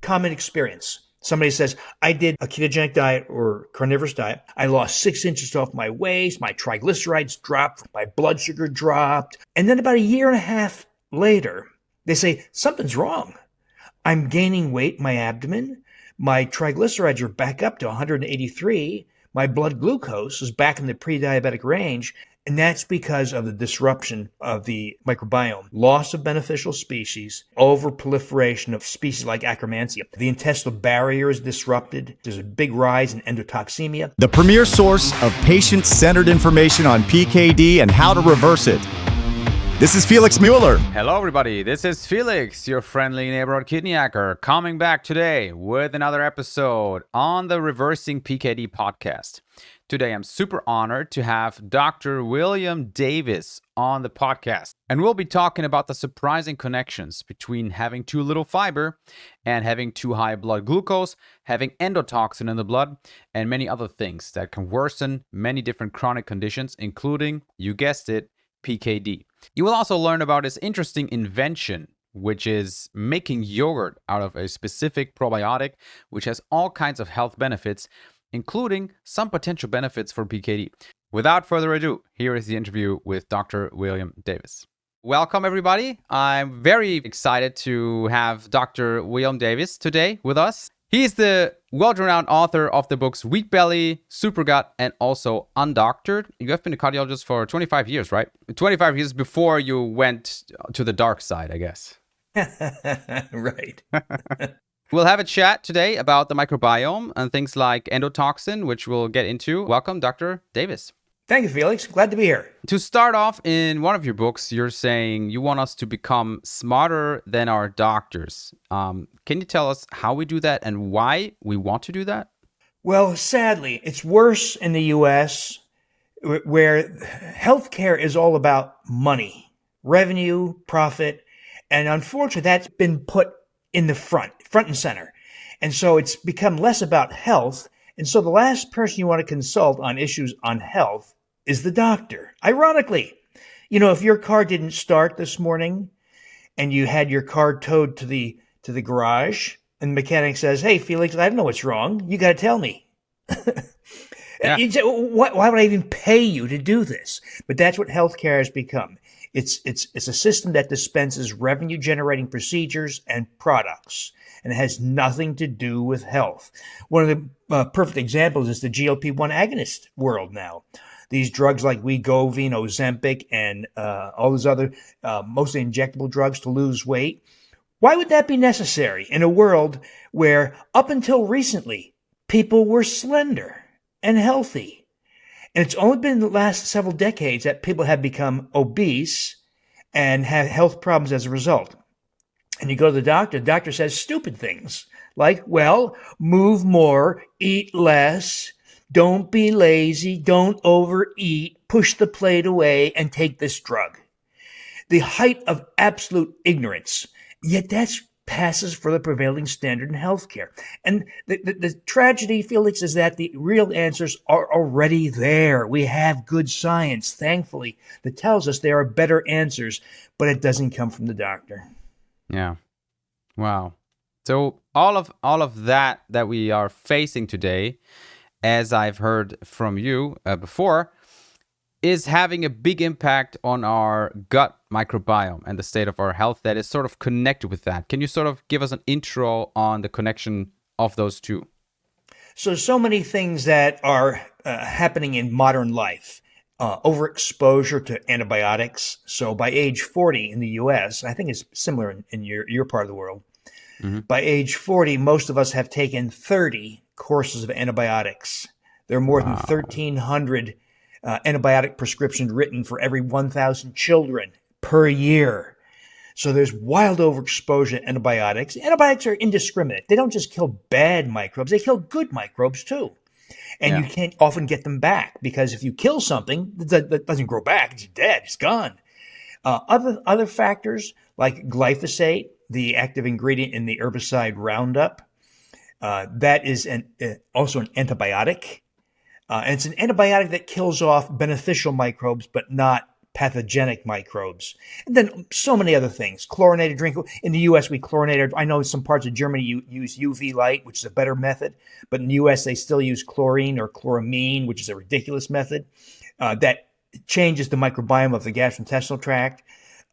common experience. Somebody says, I did a ketogenic diet or carnivorous diet. I lost 6 inches off my waist. My triglycerides dropped. My blood sugar dropped. And then about a year and a half later, they say, something's wrong. I'm gaining weight in my abdomen. My triglycerides are back up to 183. My blood glucose is back in the pre-diabetic range. And that's because of the disruption of the microbiome, loss of beneficial species, overproliferation of species like Akkermansia. The intestinal barrier is disrupted. There's a big rise in endotoxemia. The premier source of patient-centered information on PKD and how to reverse it. This is Felix Mueller. Hello everybody, this is Felix, your friendly neighborhood kidney hacker, coming back today with another episode on the Reversing PKD podcast. Today I'm super honored to have Dr. William Davis on the podcast, and we'll be talking about the surprising connections between having too little fiber and having too high blood glucose, having endotoxin in the blood, and many other things that can worsen many different chronic conditions, including, you guessed it, PKD. You will also learn about his interesting invention, which is making yogurt out of a specific probiotic, which has all kinds of health benefits, including some potential benefits for PKD. Without further ado, here is the interview with Dr. William Davis. Welcome, everybody. I'm very excited to have Dr. William Davis today with us. He's the world-renowned author of the books Wheat Belly, Supergut, and also Undoctored. You have been a cardiologist for 25 years, right? 25 years before you went to the dark side, I guess. Right. We'll have a chat today about the microbiome and things like endotoxin, which we'll get into. Welcome, Dr. Davis. Thank you, Felix. Glad to be here. To start off, in one of your books, you're saying you want us to become smarter than our doctors. Can you tell us how we do that and why we want to do that? Well, sadly, it's worse in the U.S. where healthcare is all about money, revenue, profit, and unfortunately, that's been put in the front and center. And so it's become less about health. And so the last person you want to consult on issues on health is the doctor. Ironically, if your car didn't start this morning and you had your car towed to the garage and the mechanic says, "Hey, Felix, I don't know what's wrong. You got to tell me." Yeah. You'd say, why would I even pay you to do this? But that's what healthcare has become. It's a system that dispenses revenue-generating procedures and products, and it has nothing to do with health. One of the perfect examples is the GLP-1 agonist world now. These drugs like Wegovy, Ozempic, and all those other mostly injectable drugs to lose weight. Why would that be necessary in a world where, up until recently, people were slender and healthy? And it's only been the last several decades that people have become obese and have health problems as a result. And you go to the doctor says stupid things like, well, move more, eat less, don't be lazy, don't overeat, push the plate away, and take this drug. The height of absolute ignorance. Yet that's passes for the prevailing standard in healthcare. And the tragedy, Felix, is that the real answers are already there. We have good science, thankfully, that tells us there are better answers, but it doesn't come from the doctor. Yeah. Wow. So all of that we are facing today, as I've heard from you before, is having a big impact on our gut microbiome and the state of our health that is sort of connected with that. Can you sort of give us an intro on the connection of those two? So many things that are happening in modern life. Overexposure to antibiotics. So by age 40 in the U.S., I think it's similar in your part of the world. Mm-hmm. By age 40, most of us have taken 30 courses of antibiotics. There are more than 1,300 antibiotic prescriptions written for every 1,000 children per year. So there's wild overexposure to antibiotics. Antibiotics are indiscriminate. They don't just kill bad microbes, they kill good microbes too. And you can't often get them back because if you kill something that doesn't grow back, it's dead, it's gone. Other factors like glyphosate, the active ingredient in the herbicide Roundup, that is also an antibiotic. And it's an antibiotic that kills off beneficial microbes, but not pathogenic microbes. And then so many other things. Chlorinated drink. In the U.S., we chlorinate. I know some parts of Germany use UV light, which is a better method. But in the U.S., they still use chlorine or chloramine, which is a ridiculous method that changes the microbiome of the gastrointestinal tract.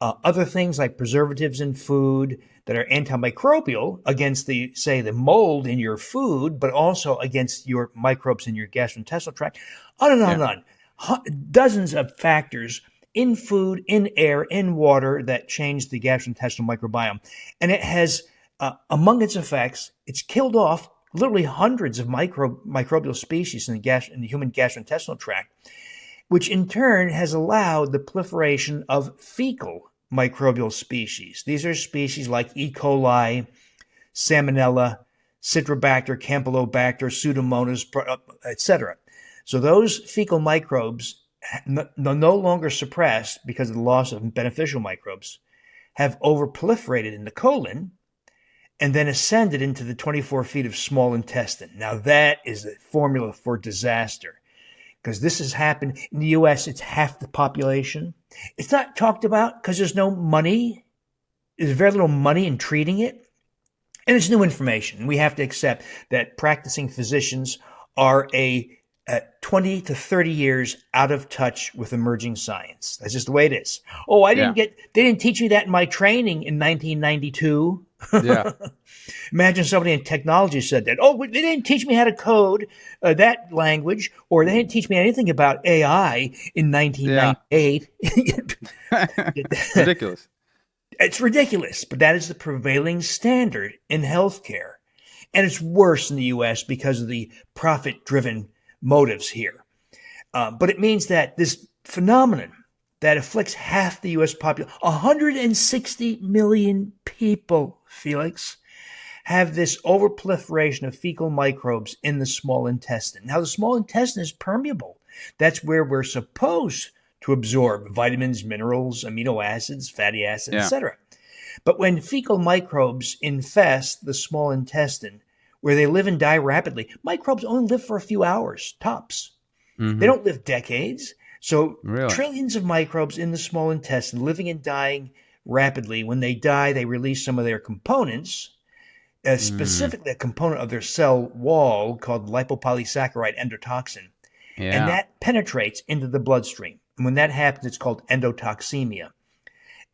Other things like preservatives in food that are antimicrobial against the mold in your food, but also against your microbes in your gastrointestinal tract. On and on and on. Dozens of factors in food, in air, in water that change the gastrointestinal microbiome. And it has, among its effects, it's killed off literally hundreds of microbial species in the human gastrointestinal tract, which in turn has allowed the proliferation of fecal microbial species. These are species like E. coli, Salmonella, Citrobacter, Campylobacter, Pseudomonas, etc. So those fecal microbes, no longer suppressed because of the loss of beneficial microbes, have overproliferated in the colon and then ascended into the 24 feet of small intestine. Now that is the formula for disaster. Because this has happened in the U.S., it's half the population. It's not talked about because there's no money. There's very little money in treating it. And it's new information. We have to accept that practicing physicians are 20 to 30 years out of touch with emerging science. That's just the way it is. Oh, they didn't teach me that in my training in 1992. Yeah. Imagine somebody in technology said that. Oh, they didn't teach me how to code that language, or they didn't teach me anything about AI in 1998. Ridiculous. It's ridiculous, but that is the prevailing standard in healthcare. And it's worse in the U.S. because of the profit-driven motives here. But it means that this phenomenon that afflicts half the U.S. population, 160 million people, Felix, have this overproliferation of fecal microbes in the small intestine. Now, the small intestine is permeable. That's where we're supposed to absorb vitamins, minerals, amino acids, fatty acids, etc. But when fecal microbes infest the small intestine, where they live and die rapidly, microbes only live for a few hours, tops. They don't live decades. So trillions of microbes in the small intestine living and dying rapidly. When they die, they release some of their components, specifically a component of their cell wall called lipopolysaccharide endotoxin. And that penetrates into the bloodstream. And when that happens, it's called endotoxemia.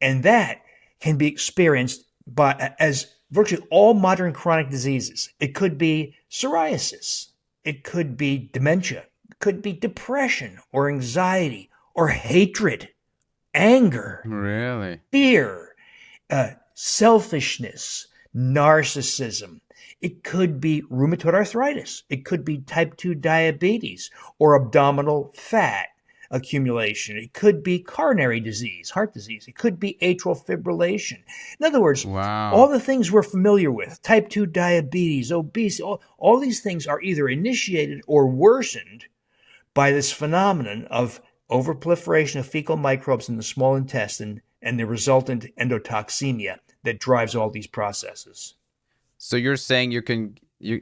And that can be experienced as virtually all modern chronic diseases. It could be psoriasis. It could be dementia. It could be depression or anxiety or hatred, anger, fear, selfishness, narcissism. It could be rheumatoid arthritis. It could be type 2 diabetes or abdominal fat accumulation. It could be coronary disease, heart disease. It could be atrial fibrillation. In other words, all the things we're familiar with, type 2 diabetes, obesity, all these things are either initiated or worsened by this phenomenon of overproliferation of fecal microbes in the small intestine and the resultant endotoxemia that drives all these processes. So you're saying you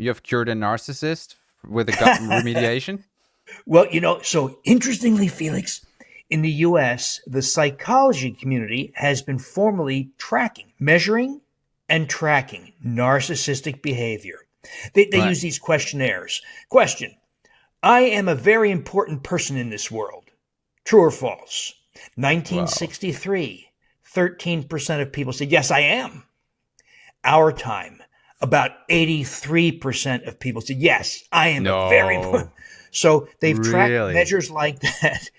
have cured a narcissist with a gut remediation? Well, so interestingly, Felix, in the U.S., the psychology community has been formally measuring and tracking narcissistic behavior. They use these questionnaires. Question: I am a very important person in this world. True or false? 1963, 13% of people said, yes, I am. Our time, about 83% of people said, yes, I am a very important. So they've tracked measures like that,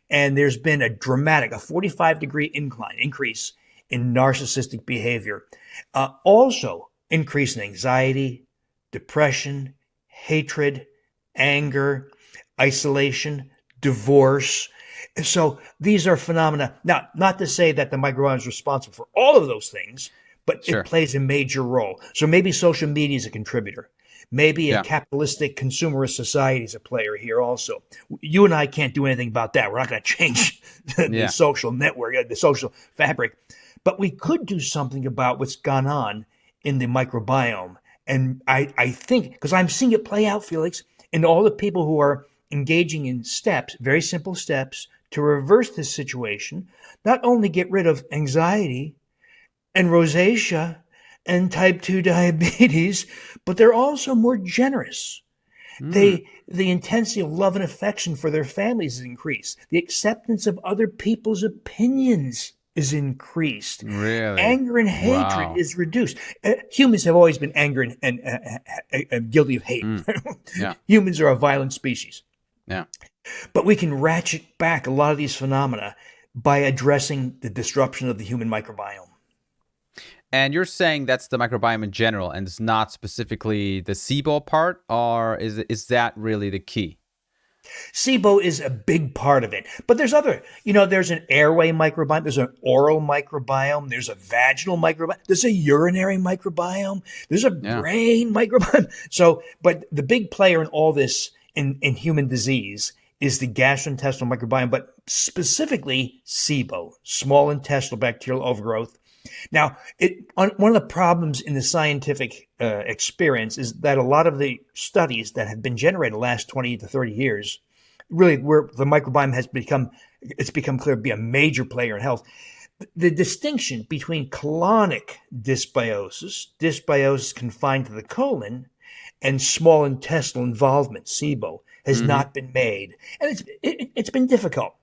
and there's been a 45-degree increase in narcissistic behavior. Also, increase in anxiety, depression, hatred, anger, isolation, divorce. So these are phenomena. Now, not to say that the microbiome is responsible for all of those things, but it plays a major role. So maybe social media is a contributor. Maybe a capitalistic consumerist society is a player here also. You and I can't do anything about that. We're not going to change the social network, the social fabric. But we could do something about what's gone on in the microbiome. And I think, because I'm seeing it play out, Felix, in all the people who are engaging in steps, very simple steps, to reverse this situation, not only get rid of anxiety and rosacea and type 2 diabetes, but they're also more generous. The intensity of love and affection for their families is increased. The acceptance of other people's opinions is increased. Really? Anger and hatred Wow. is reduced. Humans have always been angry and guilty of hate. Yeah. Humans are a violent species. Yeah. But we can ratchet back a lot of these phenomena by addressing the disruption of the human microbiome. And you're saying that's the microbiome in general, and it's not specifically the SIBO part, or is that really the key? SIBO is a big part of it, but there's other, there's an airway microbiome, there's an oral microbiome, there's a vaginal microbiome, there's a urinary microbiome, there's a brain microbiome. So, but the big player in all this in human disease is the gastrointestinal microbiome, but specifically SIBO, small intestinal bacterial overgrowth. Now, one of the problems in the scientific experience is that a lot of the studies that have been generated the last 20 to 30 years, really where the microbiome has become clear to be a major player in health. The distinction between colonic dysbiosis confined to the colon, and small intestinal involvement, SIBO, has not been made. And it's been difficult.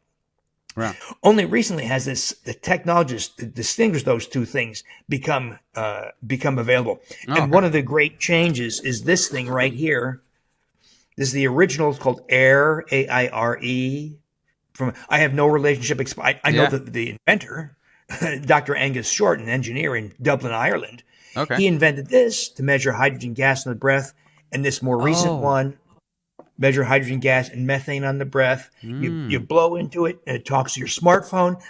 Right. Only recently has the technologies to distinguish those two things become available. And one of the great changes is this thing right here. This is the original. It's called AIRE, AIRE. I have no relationship. I know the inventor, Dr. Angus Short, an engineer in Dublin, Ireland. Okay. He invented this to measure hydrogen gas in the breath, and this more recent one, measure hydrogen gas and methane on the breath. You blow into it, and it talks to your smartphone,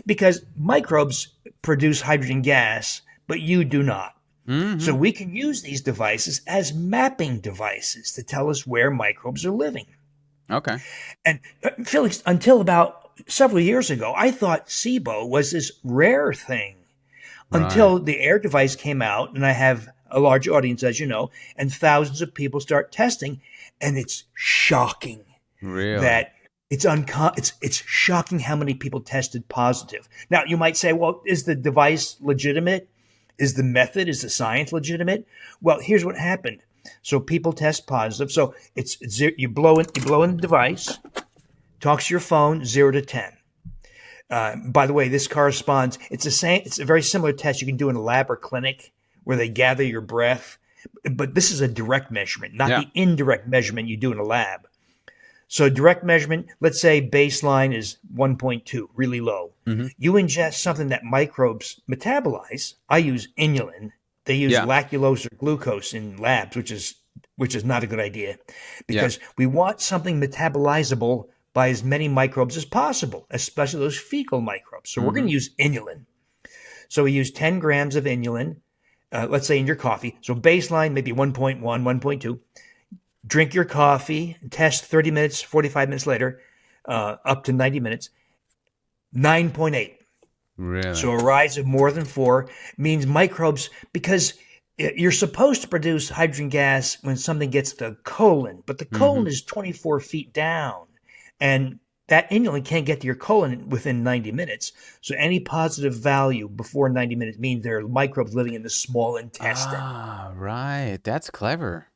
because microbes produce hydrogen gas, but you do not. So we can use these devices as mapping devices to tell us where microbes are living. Okay. And Felix, until about several years ago, I thought SIBO was this rare thing until the AIRE device came out, and I have a large audience, as you know, and thousands of people start testing, and it's shocking that it's shocking how many people tested positive. Now, you might say, well, is the device legitimate? Is the method, is the science legitimate? Well, here's what happened. So people test positive. So it's you blow in the device, talks to your phone, 0 to 10. By the way, this corresponds. It's the same. It's a very similar test you can do in a lab or clinic where they gather your breath, but this is a direct measurement, not the indirect measurement you do in a lab. So direct measurement, let's say baseline is 1.2, really low. You ingest something that microbes metabolize. I use inulin. They use lactulose or glucose in labs, which is not a good idea, because we want something metabolizable by as many microbes as possible, especially those fecal microbes. So we're going to use inulin. So we use 10 grams of inulin, let's say in your coffee. So baseline, maybe 1.1, 1.2. Drink your coffee, test 30 minutes, 45 minutes later, up to 90 minutes, 9.8. Really? So a rise of more than 4 means microbes, because you're supposed to produce hydrogen gas when something gets to the colon, but the colon is 24 feet down, and that inulin can't get to your colon within 90 minutes. So any positive value before 90 minutes means there are microbes living in the small intestine. Ah, right. That's clever.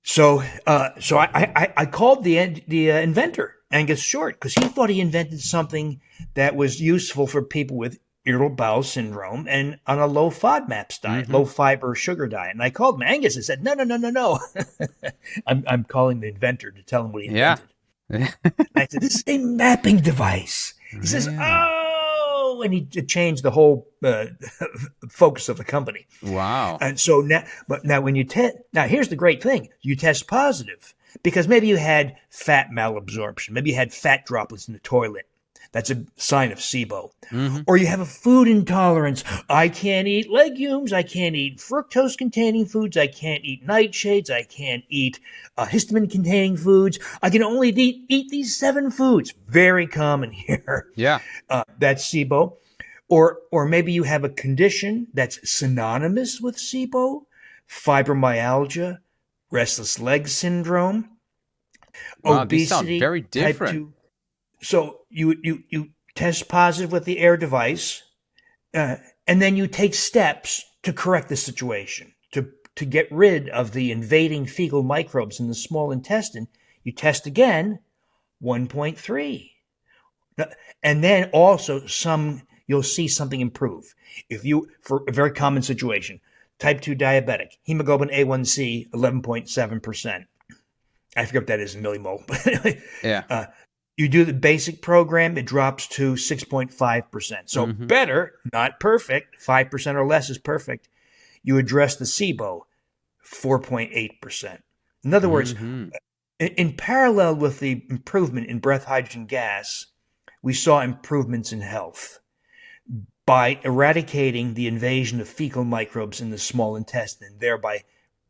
So I called the inventor, Angus Short, because he thought he invented something that was useful for people with irritable bowel syndrome and on a low FODMAPs diet, low fiber sugar diet. And I called him, Angus, and said, no. I'm calling the inventor to tell him what he invented. I said, this is a mapping device. He says, oh, and he changed the whole focus of the company. Wow. And so now when you now here's the great thing. You test positive because maybe you had fat malabsorption. Maybe you had fat droplets in the toilet. That's a sign of SIBO. Or you have a food intolerance. I can't eat legumes. I can't eat fructose-containing foods. I can't eat nightshades. I can't eat histamine-containing foods. I can only eat these 7 foods. Very common here. Yeah. That's SIBO. Or maybe you have a condition that's synonymous with SIBO, fibromyalgia, restless leg syndrome, Wow, obesity, these sound very different. type 2. So you test positive with the air device, and then you take steps to correct the situation, to get rid of the invading fecal microbes in the small intestine. You test again, 1.3. And then also you'll see something improve. If you, for a very common situation, type 2 diabetic, hemoglobin A1C, 11.7%. I forget what that is in millimole. But anyway, Yeah. You do the basic program, it drops to 6.5%. So better, not perfect. 5% or less is perfect. You address the SIBO, 4.8%. In other words, in parallel with the improvement in breath hydrogen gas, we saw improvements in health by eradicating the invasion of fecal microbes in the small intestine, thereby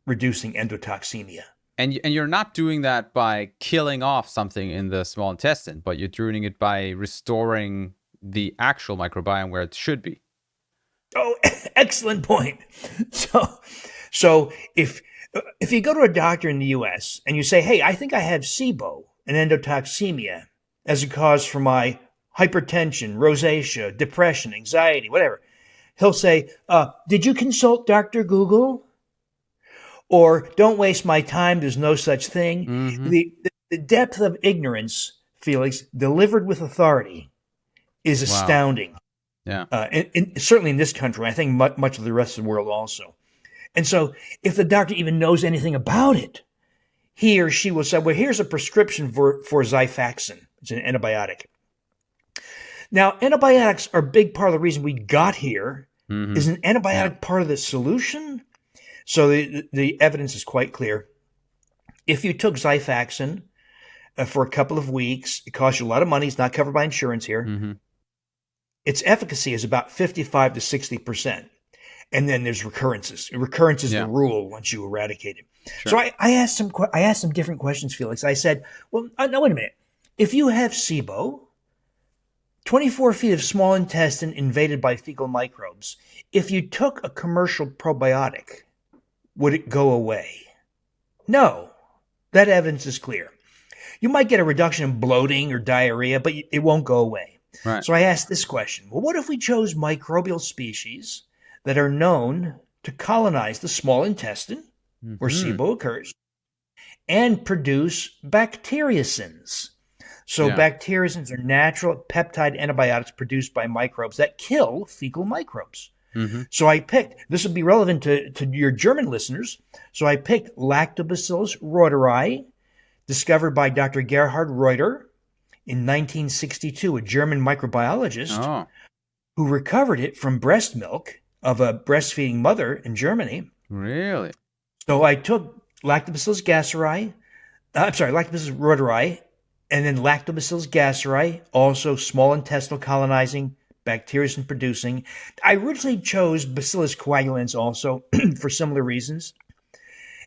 reducing endotoxemia. And you're not doing that by killing off something in the small intestine, but you're doing it by restoring the actual microbiome where it should be. Oh, excellent point. So if you go to a doctor in the U.S. and you say, "Hey, I think I have SIBO and endotoxemia as a cause for my hypertension, rosacea, depression, anxiety, whatever," he'll say, "Did you consult Dr. Google?" Or, "Don't waste my time. There's no such thing." The depth of ignorance, Felix, delivered with authority, is astounding. Yeah. And certainly in this country, I think much of the rest of the world also. And so if the doctor even knows anything about it, he or she will say, "Well, here's a prescription for Xifaxan." It's an antibiotic. Now, antibiotics are a big part of the reason we got here. Is an antibiotic part of the solution? So the evidence is quite clear. If you took Xifaxan for a couple of weeks, it costs you a lot of money. It's not covered by insurance here. Its efficacy is about 55 to 60%. And then there's recurrences. Recurrence is the rule once you eradicate it. Sure. So I asked some different questions, Felix. I said, "Well, no, wait a minute. If you have SIBO, 24 feet of small intestine invaded by fecal microbes, if you took a commercial probiotic, would it go away?" No. That evidence is clear. You might get a reduction in bloating or diarrhea, but it won't go away. Right. So I asked this question. Well, what if we chose microbial species that are known to colonize the small intestine, where SIBO occurs, and produce bacteriocins? So bacteriocins are natural peptide antibiotics produced by microbes that kill fecal microbes. So I picked, this would be relevant to your German listeners, so I picked Lactobacillus reuteri, discovered by Dr. Gerhard Reuter in 1962, a German microbiologist who recovered it from breast milk of a breastfeeding mother in Germany. Really? So I took Lactobacillus reuteri, and then Lactobacillus gasseri, also small intestinal colonizing, bacteriocin producing. I originally chose Bacillus coagulans also for similar reasons.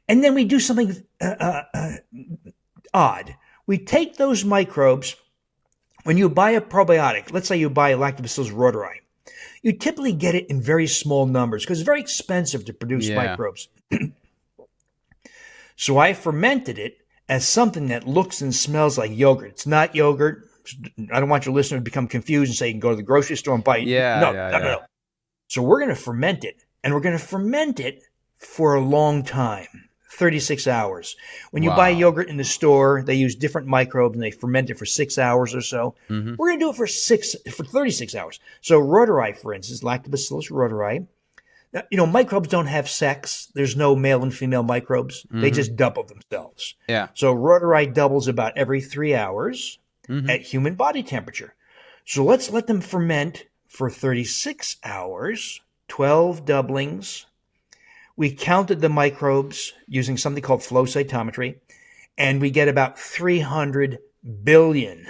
And then we do something odd. We take those microbes. When you buy a probiotic, let's say you buy Lactobacillus reuteri, you typically get it in very small numbers because it's very expensive to produce microbes. So I fermented it as something that looks and smells like yogurt. It's not yogurt. I don't want your listener to become confused and say you can go to the grocery store and buy it. No. So we're going to ferment it, and we're going to ferment it for a long time, 36 hours. When you buy yogurt in the store, they use different microbes and they ferment it for 6 hours or so. We're going to do it for 36 hours. So reuteri, for instance, Lactobacillus reuteri. Now, microbes don't have sex. There's no male and female microbes. They just double themselves. Yeah. So reuteri doubles about every 3 hours at human body temperature. So let's let them ferment for 36 hours, 12 doublings. We counted the microbes using something called flow cytometry, and we get about 300 billion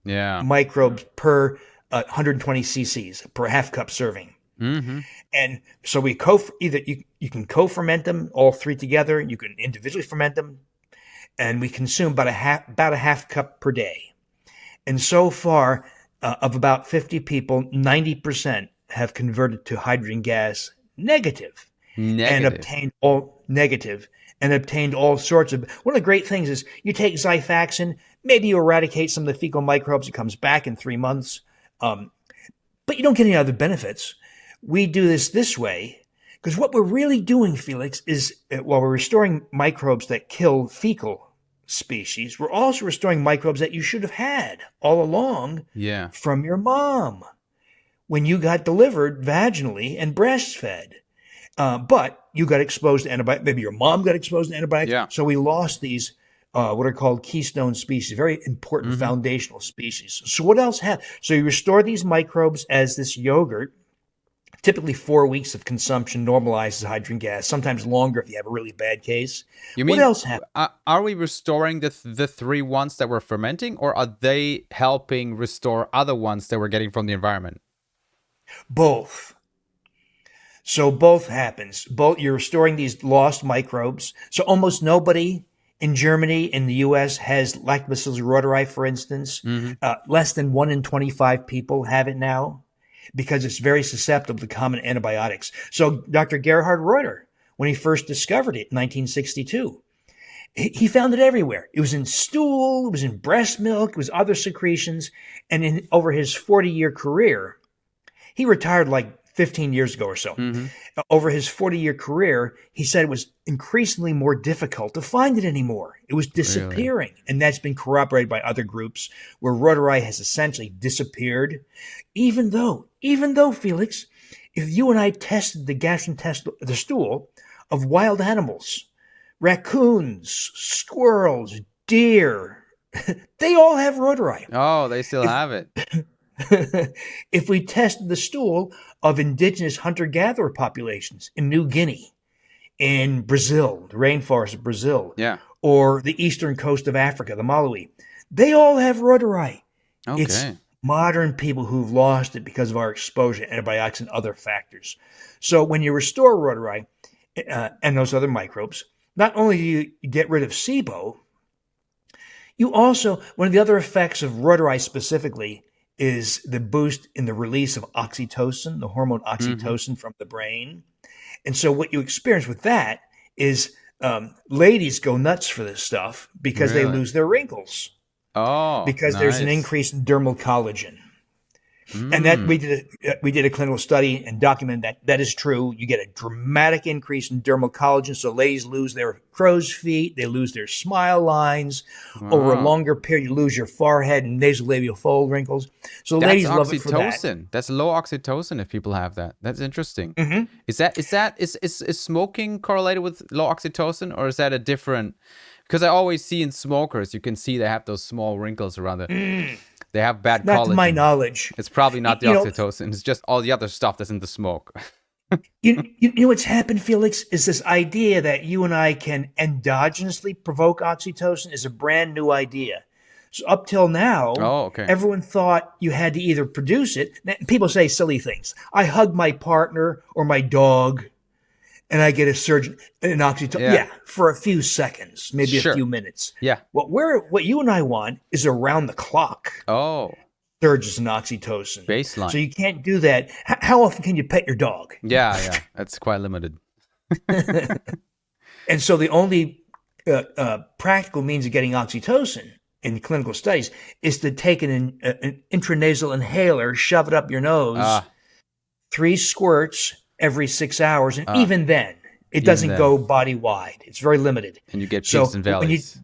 microbes per 120 cc's, per half cup serving. And so we you can co-ferment them all three together. You can individually ferment them, and we consume about a half cup per day. And so far, of about 50 people, 90% have converted to hydrogen gas negative. And obtained all sorts of. One of the great things is you take Xifaxan, Maybe you eradicate some of the fecal microbes. It comes back in 3 months. But you don't get any other benefits. We do this way because what we're really doing, Felix, is while we're restoring microbes that kill fecal species, we're also restoring microbes that you should have had all along from your mom when you got delivered vaginally and breastfed. But you got exposed to antibiotics. Maybe your mom got exposed to antibiotics. Yeah. So we lost these what are called keystone species, very important foundational species. So what else happened? So you restore these microbes as this yogurt. Typically 4 weeks of consumption normalizes hydrogen gas, sometimes longer if you have a really bad case. You mean, what else happened? Are we restoring the three ones that we're fermenting, or are they helping restore other ones that we're getting from the environment? Both. So both happens. Both, you're restoring these lost microbes. So almost nobody in Germany, in the U.S., has Lactobacillus reuteri, for instance. Less than 1 in 25 people have it now, because it's very susceptible to common antibiotics. So Dr. Gerhard Reuter, when he first discovered it in 1962, he found it everywhere. It was in stool, it was in breast milk, it was other secretions. And over his 40-year career, he retired like 15 years ago or so. Over his 40-year career, he said it was increasingly more difficult to find it anymore. It was disappearing. Really? And that's been corroborated by other groups where reuteri has essentially disappeared. Even though, Felix, if you and I tested the stool of wild animals, raccoons, squirrels, deer, they all have reuteri. Oh, they still have it. If we tested the stool of indigenous hunter-gatherer populations in New Guinea, in Brazil, the rainforest of Brazil, or the eastern coast of Africa, the Malawi, they all have reuteri. Okay. It's modern people who've lost it because of our exposure to antibiotics and other factors. So when you restore reuteri and those other microbes, not only do you get rid of SIBO, you also, one of the other effects of reuteri specifically is the boost in the release of oxytocin, the hormone oxytocin from the brain. And so what you experience with that is ladies go nuts for this stuff because they lose their wrinkles. Oh, because there's an increase in dermal collagen. And that we did a clinical study and documented that is true. You get a dramatic increase in dermal collagen. So ladies lose their crow's feet. They lose their smile lines. Over a longer period, you lose your forehead and nasolabial fold wrinkles. So ladies love it for that. That's low oxytocin if people have that. That's interesting. Is smoking correlated with low oxytocin, or is that a different? Because I always see in smokers, you can see they have those small wrinkles around it. They have bad collagen. Not to my knowledge. It's probably not the oxytocin. It's just all the other stuff that's in the smoke. you know what's happened, Felix, is this idea that you and I can endogenously provoke oxytocin is a brand new idea. So up till now, everyone thought you had to either produce it. People say silly things. I hug my partner or my dog, and I get a surge in oxytocin. For a few seconds, maybe a few minutes. What you and I want is around the clock. Surges in oxytocin. Baseline. So you can't do that. How often can you pet your dog? Yeah. That's quite limited. And so the only practical means of getting oxytocin in clinical studies is to take an intranasal inhaler, shove it up your nose, 3 squirts every 6 hours, and even then, it doesn't go body wide. It's very limited. And you get peaks and valleys.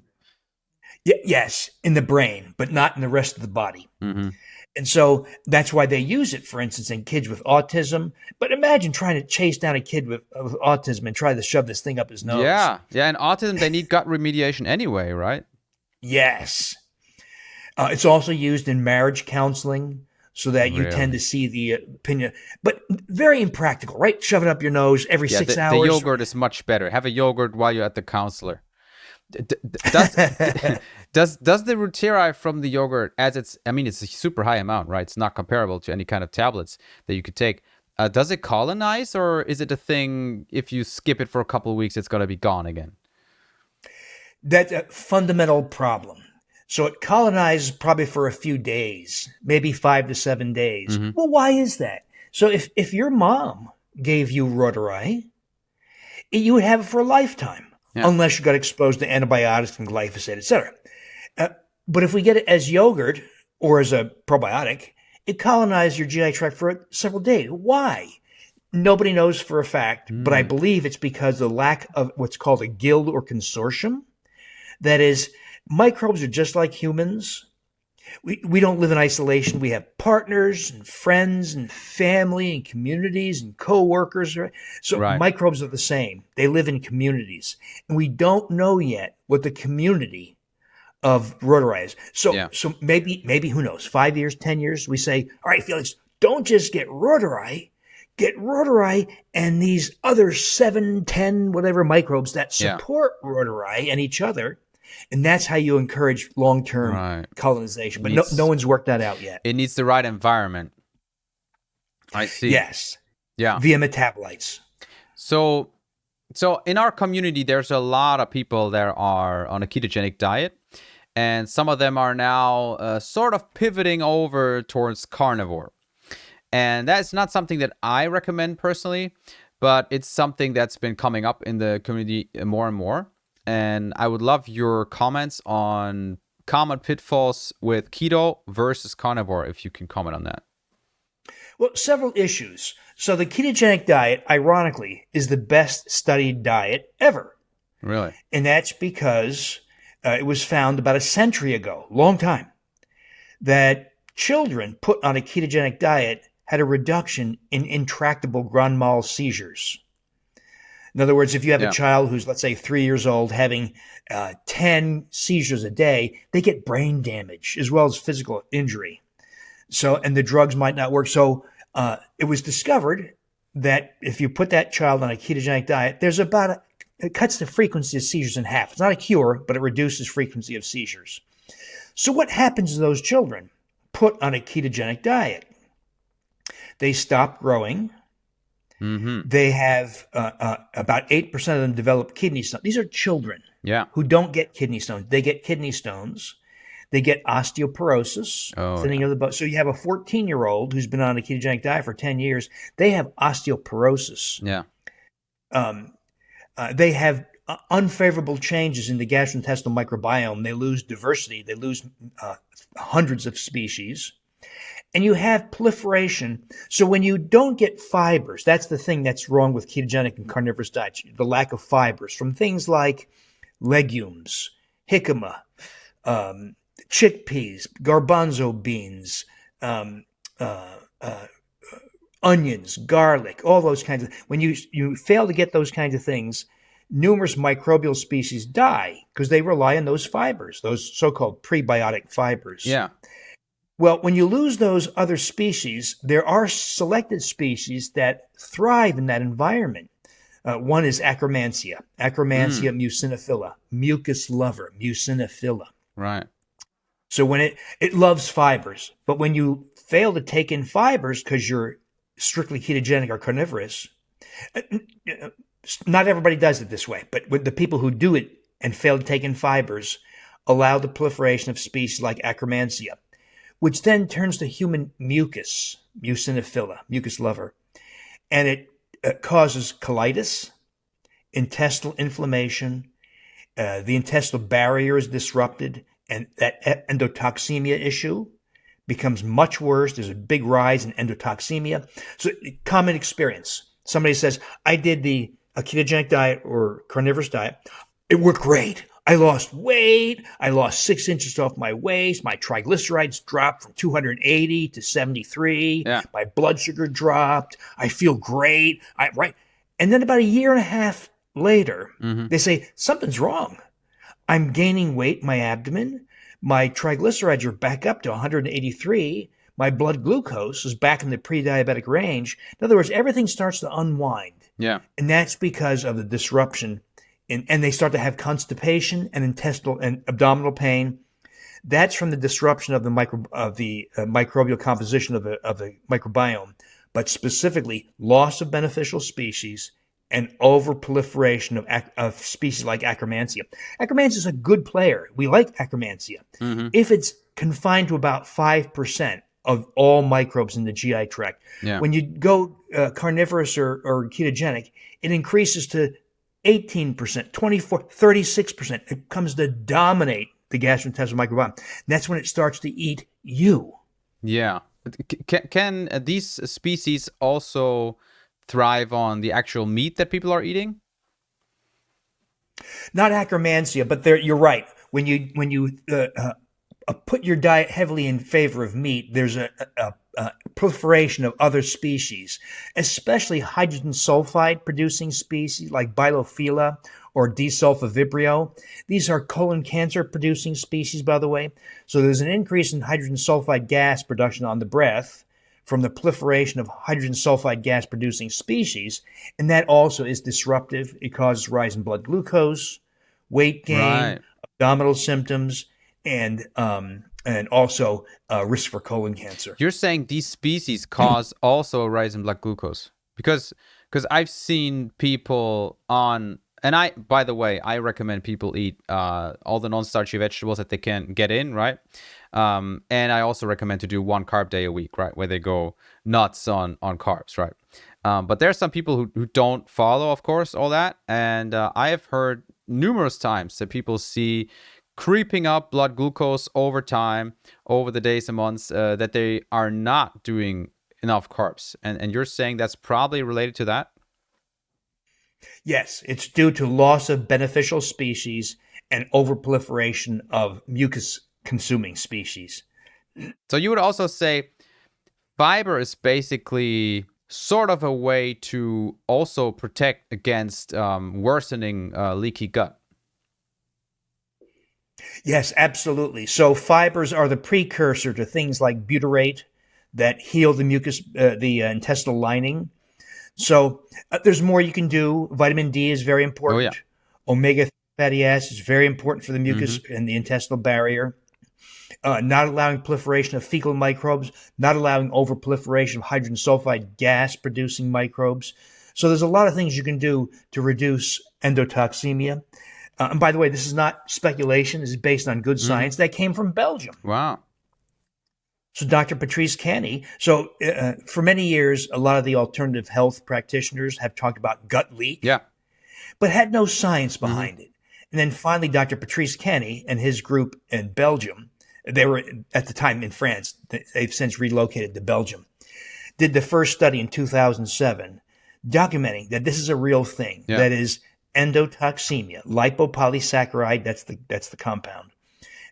Yes, in the brain, but not in the rest of the body. And so that's why they use it, for instance, in kids with autism. But imagine trying to chase down a kid with autism and try to shove this thing up his nose. Yeah, and autism, they need gut remediation anyway, right? Yes. It's also used in marriage counseling, so that you tend to see the opinion, but very impractical, right? Shove it up your nose every 6 hours. The yogurt is much better. Have a yogurt while you're at the counselor. Does the reuteri from the yogurt, as it's a super high amount, right? It's not comparable to any kind of tablets that you could take. Does it colonize, or is it a thing, if you skip it for a couple of weeks, it's going to be gone again? That's a fundamental problem. So it colonizes probably for a few days, maybe 5 to 7 days. Well, why is that? So if your mom gave you reuteri, you would have it for a lifetime, unless you got exposed to antibiotics and glyphosate, etc. But if we get it as yogurt or as a probiotic, it colonized your GI tract for several days. Why? Nobody knows for a fact, but I believe it's because of the lack of what's called a guild or consortium. That is, microbes are just like humans. We don't live in isolation. We have partners and friends and family and communities and co-workers. So microbes are the same. They live in communities. And we don't know yet what the community of rotari is. So maybe who knows, 5 years, 10 years, we say, all right, Felix, don't just get rotari and these other 7, 10, whatever microbes that support rotari and each other. And that's how you encourage long-term colonization. But no one's worked that out yet. It needs the right environment. I see. Yes. Yeah. Via metabolites. So in our community, there's a lot of people that are on a ketogenic diet. And some of them are now sort of pivoting over towards carnivore. And that's not something that I recommend personally, but it's something that's been coming up in the community more and more. And I would love your comments on common pitfalls with keto versus carnivore, if you can comment on that. Well, several issues. So the ketogenic diet, ironically, is the best studied diet ever. Really? And that's because it was found about a century ago, long time, that children put on a ketogenic diet had a reduction in intractable grand mal seizures. In other words, if you have a child who's, let's say, 3 years old having 10 seizures a day, they get brain damage as well as physical injury. So, and the drugs might not work. So it was discovered that if you put that child on a ketogenic diet, there's about it cuts the frequency of seizures in half. It's not a cure, but it reduces frequency of seizures. So what happens to those children put on a ketogenic diet? They stop growing. Mm-hmm. They have about 8% of them develop kidney stones. These are children who don't get kidney stones. They get kidney stones. They get osteoporosis, thinning of the bone. So you have a 14-year-old who's been on a ketogenic diet for 10 years. They have osteoporosis. Yeah. They have unfavorable changes in the gastrointestinal microbiome. They lose diversity. They lose hundreds of species. And you have proliferation. So when you don't get fibers, that's the thing that's wrong with ketogenic and carnivorous diets, the lack of fibers from things like legumes, jicama, chickpeas, garbanzo beans, onions, garlic, all those kinds of. When you fail to get those kinds of things, numerous microbial species die because they rely on those fibers, those so-called prebiotic fibers. Yeah. Well, when you lose those other species, there are selected species that thrive in that environment. One is Akkermansia muciniphila, mucus lover, muciniphila. Right. So when it loves fibers, but when you fail to take in fibers because you're strictly ketogenic or carnivorous, not everybody does it this way, but with the people who do it and fail to take in fibers allow the proliferation of species like Akkermansia, which then turns to human mucus, muciniphila, mucus lover, and it causes colitis, intestinal inflammation, the intestinal barrier is disrupted, and that endotoxemia issue becomes much worse. There's a big rise in endotoxemia. So common experience. Somebody says, I did a ketogenic diet or carnivorous diet. It worked great. I lost weight. I lost 6 inches off my waist. My triglycerides dropped from 280 to 73. Yeah. My blood sugar dropped. I feel great. And then about a year and a half later, they say, something's wrong. I'm gaining weight in my abdomen. My triglycerides are back up to 183. My blood glucose is back in the pre-diabetic range. In other words, everything starts to unwind. Yeah. And that's because of the disruption. And they start to have constipation and intestinal and abdominal pain. That's from the disruption of the microbial composition of the microbiome, but specifically loss of beneficial species and overproliferation of species like Akkermansia. Akkermansia is a good player. We like Akkermansia. If it's confined to about 5% of all microbes in the GI tract. Yeah. When you go carnivorous or ketogenic, it increases to 18%, 24%, 36%. It comes to dominate the gastrointestinal microbiome. And that's when it starts to eat you. Yeah. Can these species also thrive on the actual meat that people are eating? Not Akkermansia, but you're right. When you put your diet heavily in favor of meat, there's a proliferation of other species, especially hydrogen sulfide producing species like Bilophila or Desulfovibrio. These are colon cancer producing species, by the way. So there's an increase in hydrogen sulfide gas production on the breath from the proliferation of hydrogen sulfide gas producing species, and that also is disruptive. It causes rise in blood glucose, weight gain, Right. abdominal symptoms, and also risk for colon cancer. You're saying these species cause also a rise in blood glucose because I've seen people on, and by the way, I recommend people eat all the non-starchy vegetables that they can get in, right? And I also recommend to do 1 carb day a week, right, where they go nuts on carbs, right? But there are some people who don't follow, of course, all that, and I have heard numerous times that people see creeping up blood glucose over time, over the days and months, that they are not doing enough carbs. And you're saying that's probably related to that? Yes, it's due to loss of beneficial species and overproliferation of mucus-consuming species. So you would also say fiber is basically sort of a way to also protect against worsening leaky gut. Yes, absolutely. So fibers are the precursor to things like butyrate that heal the mucus, the intestinal lining. So there's more you can do. Vitamin D is very important. Oh, yeah. Omega fatty acids is very important for the mucus and the intestinal barrier. Not allowing proliferation of fecal microbes, not allowing overproliferation of hydrogen sulfide gas producing microbes. So there's a lot of things you can do to reduce endotoxemia. And by the way, this is not speculation. This is based on good science. That came from Belgium. Wow. So Dr. Patrice Canny. So for many years, a lot of the alternative health practitioners have talked about gut leak, Yeah. but had no science behind it. And then finally, Dr. Patrice Canny and his group in Belgium, they were at the time in France, they've since relocated to Belgium, did the first study in 2007, documenting that this is a real thing. Yeah. That is endotoxemia, lipopolysaccharide, that's the compound.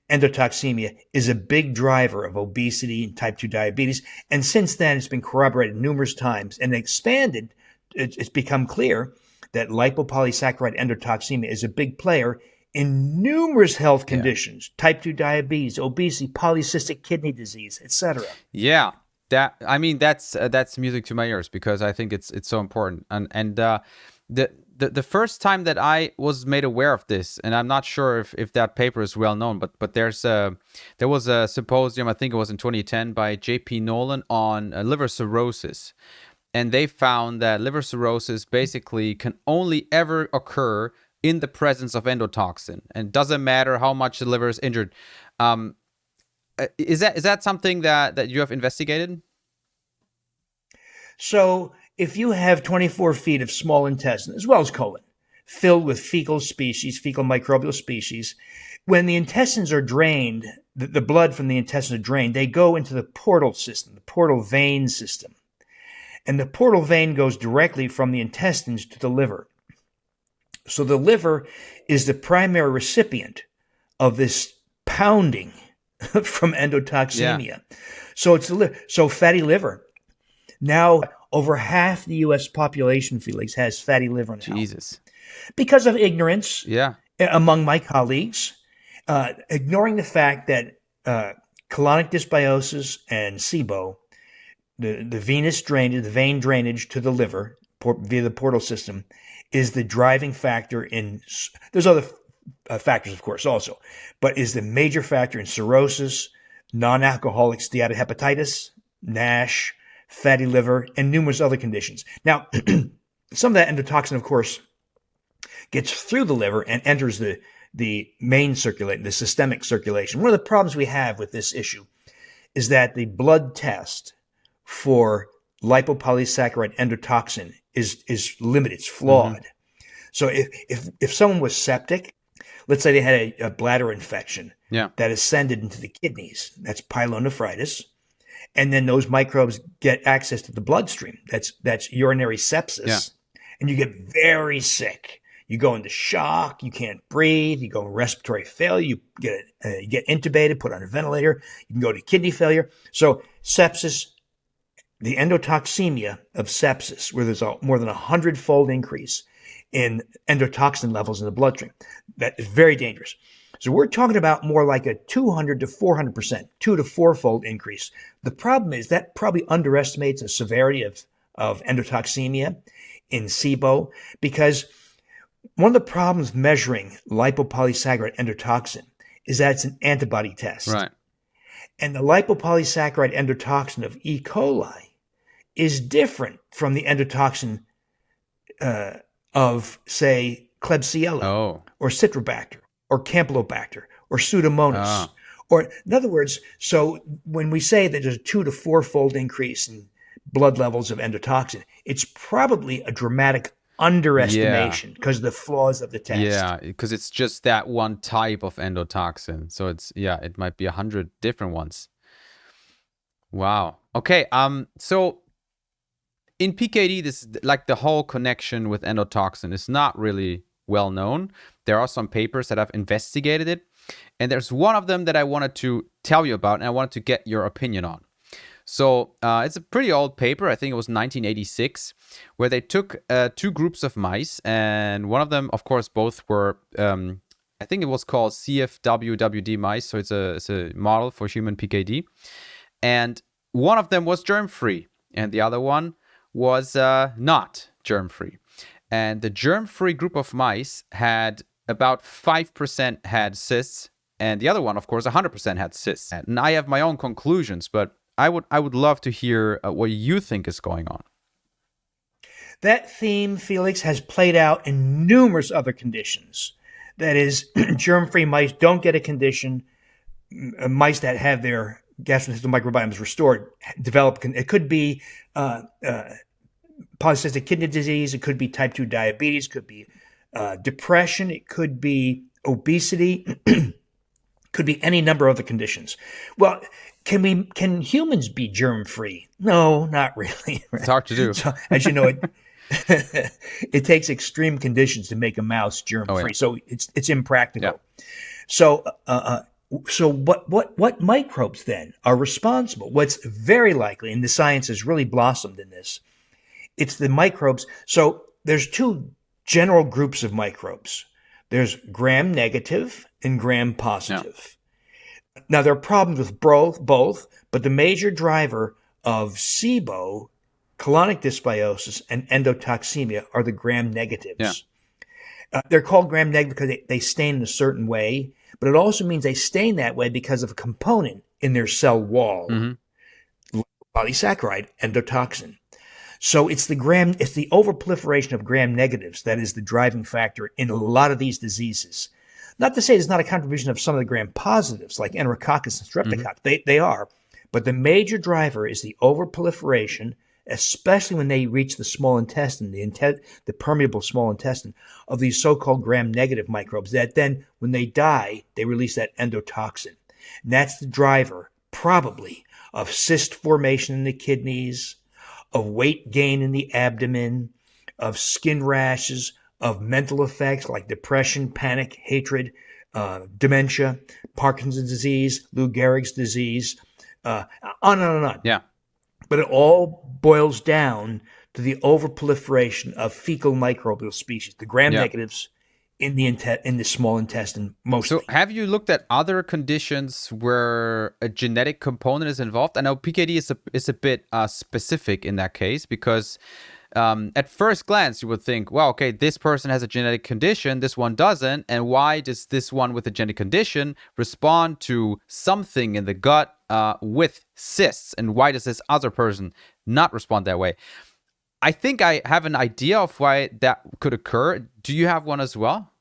Endotoxemia is a big driver of obesity and type 2 diabetes. And since then, it's been corroborated numerous times and expanded. It's become clear that lipopolysaccharide endotoxemia is a big player in numerous health conditions, type 2 diabetes, obesity, polycystic kidney disease, etc. Yeah. That's music to my ears because I think it's so important. And the first time that I was made aware of this, and I'm not sure if that paper is well known, but there was a symposium, I think it was in 2010, by J.P. Nolan on liver cirrhosis. And they found that liver cirrhosis basically can only ever occur in the presence of endotoxin. And it doesn't matter how much the liver is injured. Is that something that you have investigated? So if you have 24 feet of small intestine, as well as colon, filled with fecal microbial species, when the intestines are drained, the blood from the intestines are drained, they go into the portal system, the portal vein system. And the portal vein goes directly from the intestines to the liver. So the liver is the primary recipient of this pounding from endotoxemia. Yeah. So it's the liver. So fatty liver. Now, over half the U.S. population, Felix, has fatty liver now. Jesus. Because of ignorance Yeah. among my colleagues, ignoring the fact that colonic dysbiosis and SIBO, the venous drainage, the vein drainage to the liver via the portal system, is the driving factor in, there's other factors, of course, also, but is the major factor in cirrhosis, non-alcoholic steatohepatitis, NASH, fatty liver, and numerous other conditions. Now, some of that endotoxin, of course, gets through the liver and enters the main circulation, the systemic circulation. One of the problems we have with this issue is that the blood test for lipopolysaccharide endotoxin is limited, it's flawed. So if someone was septic, let's say they had a bladder infection Yeah. that ascended into the kidneys. That's pyelonephritis. And then those microbes get access to the bloodstream. That's urinary sepsis. Yeah. And you get very sick. You go into shock. You can't breathe. You go in respiratory failure. You get intubated, put on a ventilator. You can go to kidney failure. So sepsis, the endotoxemia of sepsis, where there's more than 100-fold increase in endotoxin levels in the bloodstream, that is very dangerous. So we're talking about more like a 200 to 400%, 2 to 4-fold increase. The problem is that probably underestimates the severity of endotoxemia in SIBO, because one of the problems measuring lipopolysaccharide endotoxin is that it's an antibody test. Right. And the lipopolysaccharide endotoxin of E. coli is different from the endotoxin of, say, Klebsiella or Citrobacter or Campylobacter or Pseudomonas. Or in other words, so when we say that there's a 2 to 4-fold increase in blood levels of endotoxin, it's probably a dramatic underestimation because of the flaws of the test. Yeah, because it's just that one type of endotoxin. So it might be 100 different ones. Wow. Okay. So in PKD, this like the whole connection with endotoxin is not really well known. There are some papers that have investigated it, and there's one of them that I wanted to tell you about, and I wanted to get your opinion on. So it's a pretty old paper. I think it was 1986, where they took 2 groups of mice, and one of them, of course, both were, I think it was called CFWWD mice. So it's a model for human PKD. And one of them was germ-free, and the other one was not germ-free. And the germ-free group of mice had about 5% had cysts, and the other one, of course, 100% had cysts. And I have my own conclusions, but I would love to hear what you think is going on. That theme, Felix, has played out in numerous other conditions. That is, germ-free mice don't get a condition. Mice that have their gastrointestinal microbiomes restored develop. It could be polycystic kidney disease. It could be type 2 diabetes. It could be depression. It could be obesity. Could be any number of other conditions. Well, can humans be germ-free? No, not really. It's hard to do. So, as you know, it takes extreme conditions to make a mouse germ-free. So it's impractical. Yeah. So what microbes then are responsible? What's very likely, and the science has really blossomed in this, it's the microbes. So there's 2 general groups of microbes. There's gram-negative and gram-positive. Yeah. Now, there are problems with both, but the major driver of SIBO, colonic dysbiosis, and endotoxemia are the gram-negatives. Yeah. They're called gram-negative because they stain in a certain way, but it also means they stain that way because of a component in their cell wall, polysaccharide, endotoxin. So it's the overproliferation of gram-negatives that is the driving factor in a lot of these diseases. Not to say there's not a contribution of some of the gram-positives, like Enterococcus and Streptococcus. They are. But the major driver is the overproliferation, especially when they reach the small intestine, the permeable small intestine, of these so-called gram-negative microbes that then, when they die, they release that endotoxin. And that's the driver, probably, of cyst formation in the kidneys, of weight gain in the abdomen, of skin rashes, of mental effects like depression, panic, hatred, dementia, Parkinson's disease, Lou Gehrig's disease, on and on and on. Yeah. But it all boils down to the overproliferation of fecal microbial species, the gram-negatives in the small intestine mostly. So have you looked at other conditions where a genetic component is involved? I know PKD is a bit specific in that case because at first glance you would think, well, okay, this person has a genetic condition, this one doesn't, and why does this one with a genetic condition respond to something in the gut with cysts, and why does this other person not respond that way? I think I have an idea of why that could occur. Do you have one as well?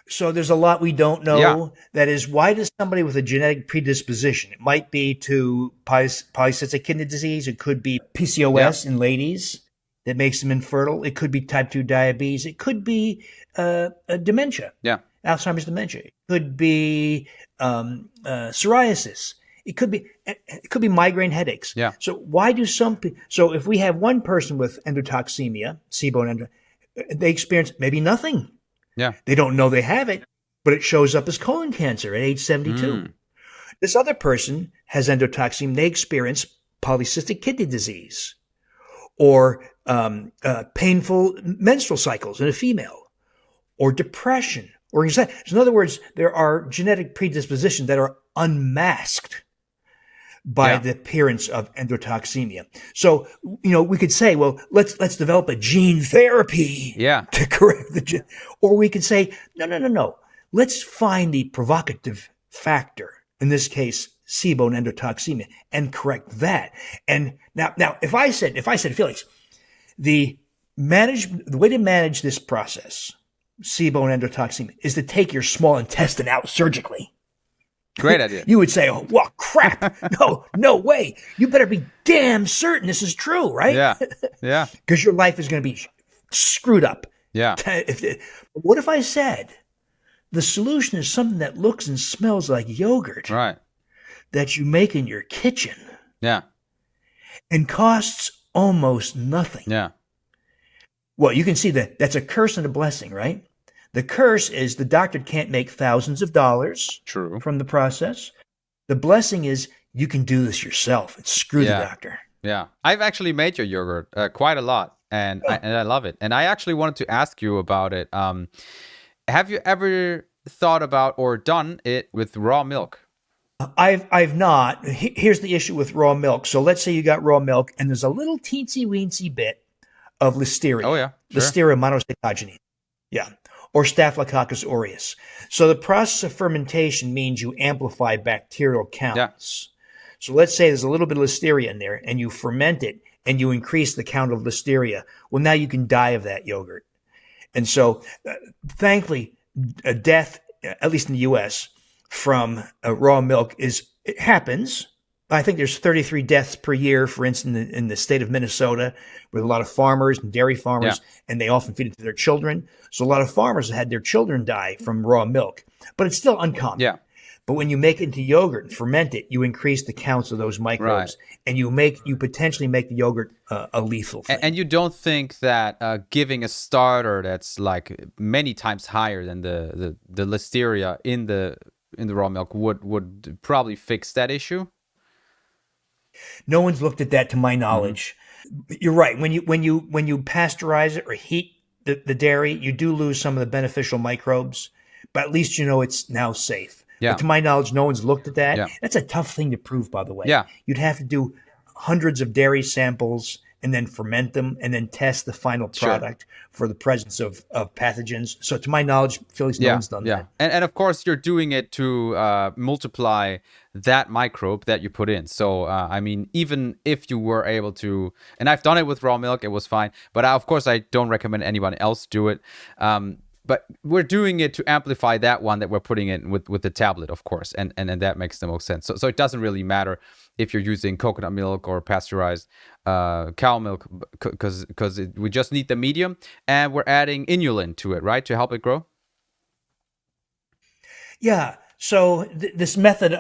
So there's a lot we don't know. Yeah. That is, why does somebody with a genetic predisposition, it might be to polycystic kidney disease, it could be PCOS in ladies that makes them infertile, it could be type 2 diabetes, it could be dementia. Yeah. Alzheimer's dementia. It could be psoriasis. It could be migraine headaches. Yeah. So why do some people? So if we have one person with endotoxemia, SIBO, and they experience maybe nothing. Yeah. They don't know they have it, but it shows up as colon cancer at age 72. This other person has endotoxemia. They experience polycystic kidney disease or painful menstrual cycles in a female, or depression or anxiety. So in other words, there are genetic predispositions that are unmasked by the appearance of endotoxemia. So, we could say, well, let's develop a gene therapy to correct the gene. Or we could say, no. Let's find the provocative factor, in this case, SIBO and endotoxemia, and correct that. And now if I said, Felix, the way to manage this process, SIBO and endotoxemia, is to take your small intestine out surgically. Great idea. You would say, oh, well, crap. No way. You better be damn certain this is true, right? Yeah. Because your life is going to be screwed up. Yeah. What if I said the solution is something that looks and smells like yogurt, right, that you make in your kitchen, and costs almost nothing? Yeah. Well, you can see that that's a curse and a blessing, right? The curse is the doctor can't make thousands of dollars from the process. The blessing is you can do this yourself and screw the doctor. Yeah. I've actually made your yogurt quite a lot, and I love it. And I actually wanted to ask you about it. Have you ever thought about or done it with raw milk? I've not. Here's the issue with raw milk. So let's say you got raw milk and there's a little teensy weensy bit of listeria. Oh, yeah. Sure. Listeria monocytogenes. Yeah. Or Staphylococcus aureus. So the process of fermentation means you amplify bacterial counts. Yeah. So let's say there's a little bit of listeria in there and you ferment it and you increase the count of listeria. Well, now you can die of that yogurt. And so thankfully, a death, at least in the U.S., from raw milk it happens. I think there's 33 deaths per year, for instance, in the state of Minnesota, with a lot of farmers and dairy farmers, and they often feed it to their children. So a lot of farmers had their children die from raw milk, but it's still uncommon. Yeah. But when you make it into yogurt and ferment it, you increase the counts of those microbes, and you potentially make the yogurt a lethal thing. And you don't think that giving a starter that's like many times higher than the listeria in the raw milk would probably fix that issue? No one's looked at that, to my knowledge. Mm-hmm. You're right. When you pasteurize it or heat the dairy, you do lose some of the beneficial microbes, but at least it's now safe. Yeah. But to my knowledge, no one's looked at that. Yeah. That's a tough thing to prove, by the way. Yeah. You'd have to do hundreds of dairy samples and then ferment them and then test the final product for the presence of pathogens. So to my knowledge, Felix, no one's done that. And of course, you're doing it to multiply that microbe that you put in. So, I mean, even if you were able to, and I've done it with raw milk, it was fine. But of course, I don't recommend anyone else do it. But we're doing it to amplify that one that we're putting in with the tablet, of course, and that makes the most sense. So it doesn't really matter if you're using coconut milk or pasteurized cow milk, because we just need the medium, and we're adding inulin to it, right, to help it grow. Yeah. So this method,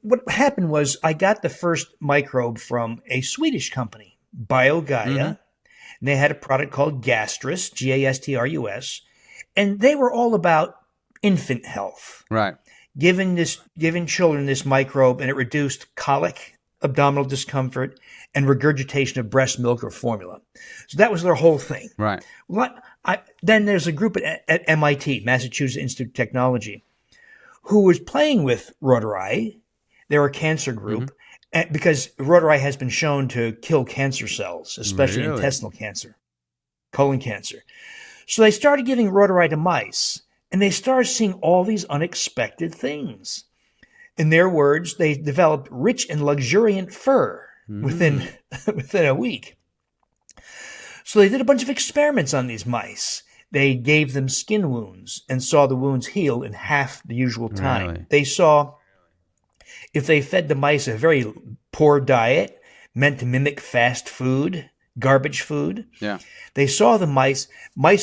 what happened was I got the first microbe from a Swedish company, BioGaia. Mm-hmm. And they had a product called Gastrus, Gastrus, and they were all about infant health. Right. Giving children this microbe, and it reduced colic, abdominal discomfort, and regurgitation of breast milk or formula. So that was their whole thing. Right. Then there's a group at MIT, Massachusetts Institute of Technology, who was playing with rhodori. They're a cancer group. Mm-hmm. Because rhodori has been shown to kill cancer cells, especially intestinal cancer, colon cancer. So they started giving rhodori to mice, and they started seeing all these unexpected things. In their words, they developed rich and luxuriant fur within a week. So they did a bunch of experiments on these mice. They gave them skin wounds and saw the wounds heal in half the usual time. Really? They saw if they fed the mice a very poor diet, meant to mimic fast food, garbage food. Yeah. They saw the mice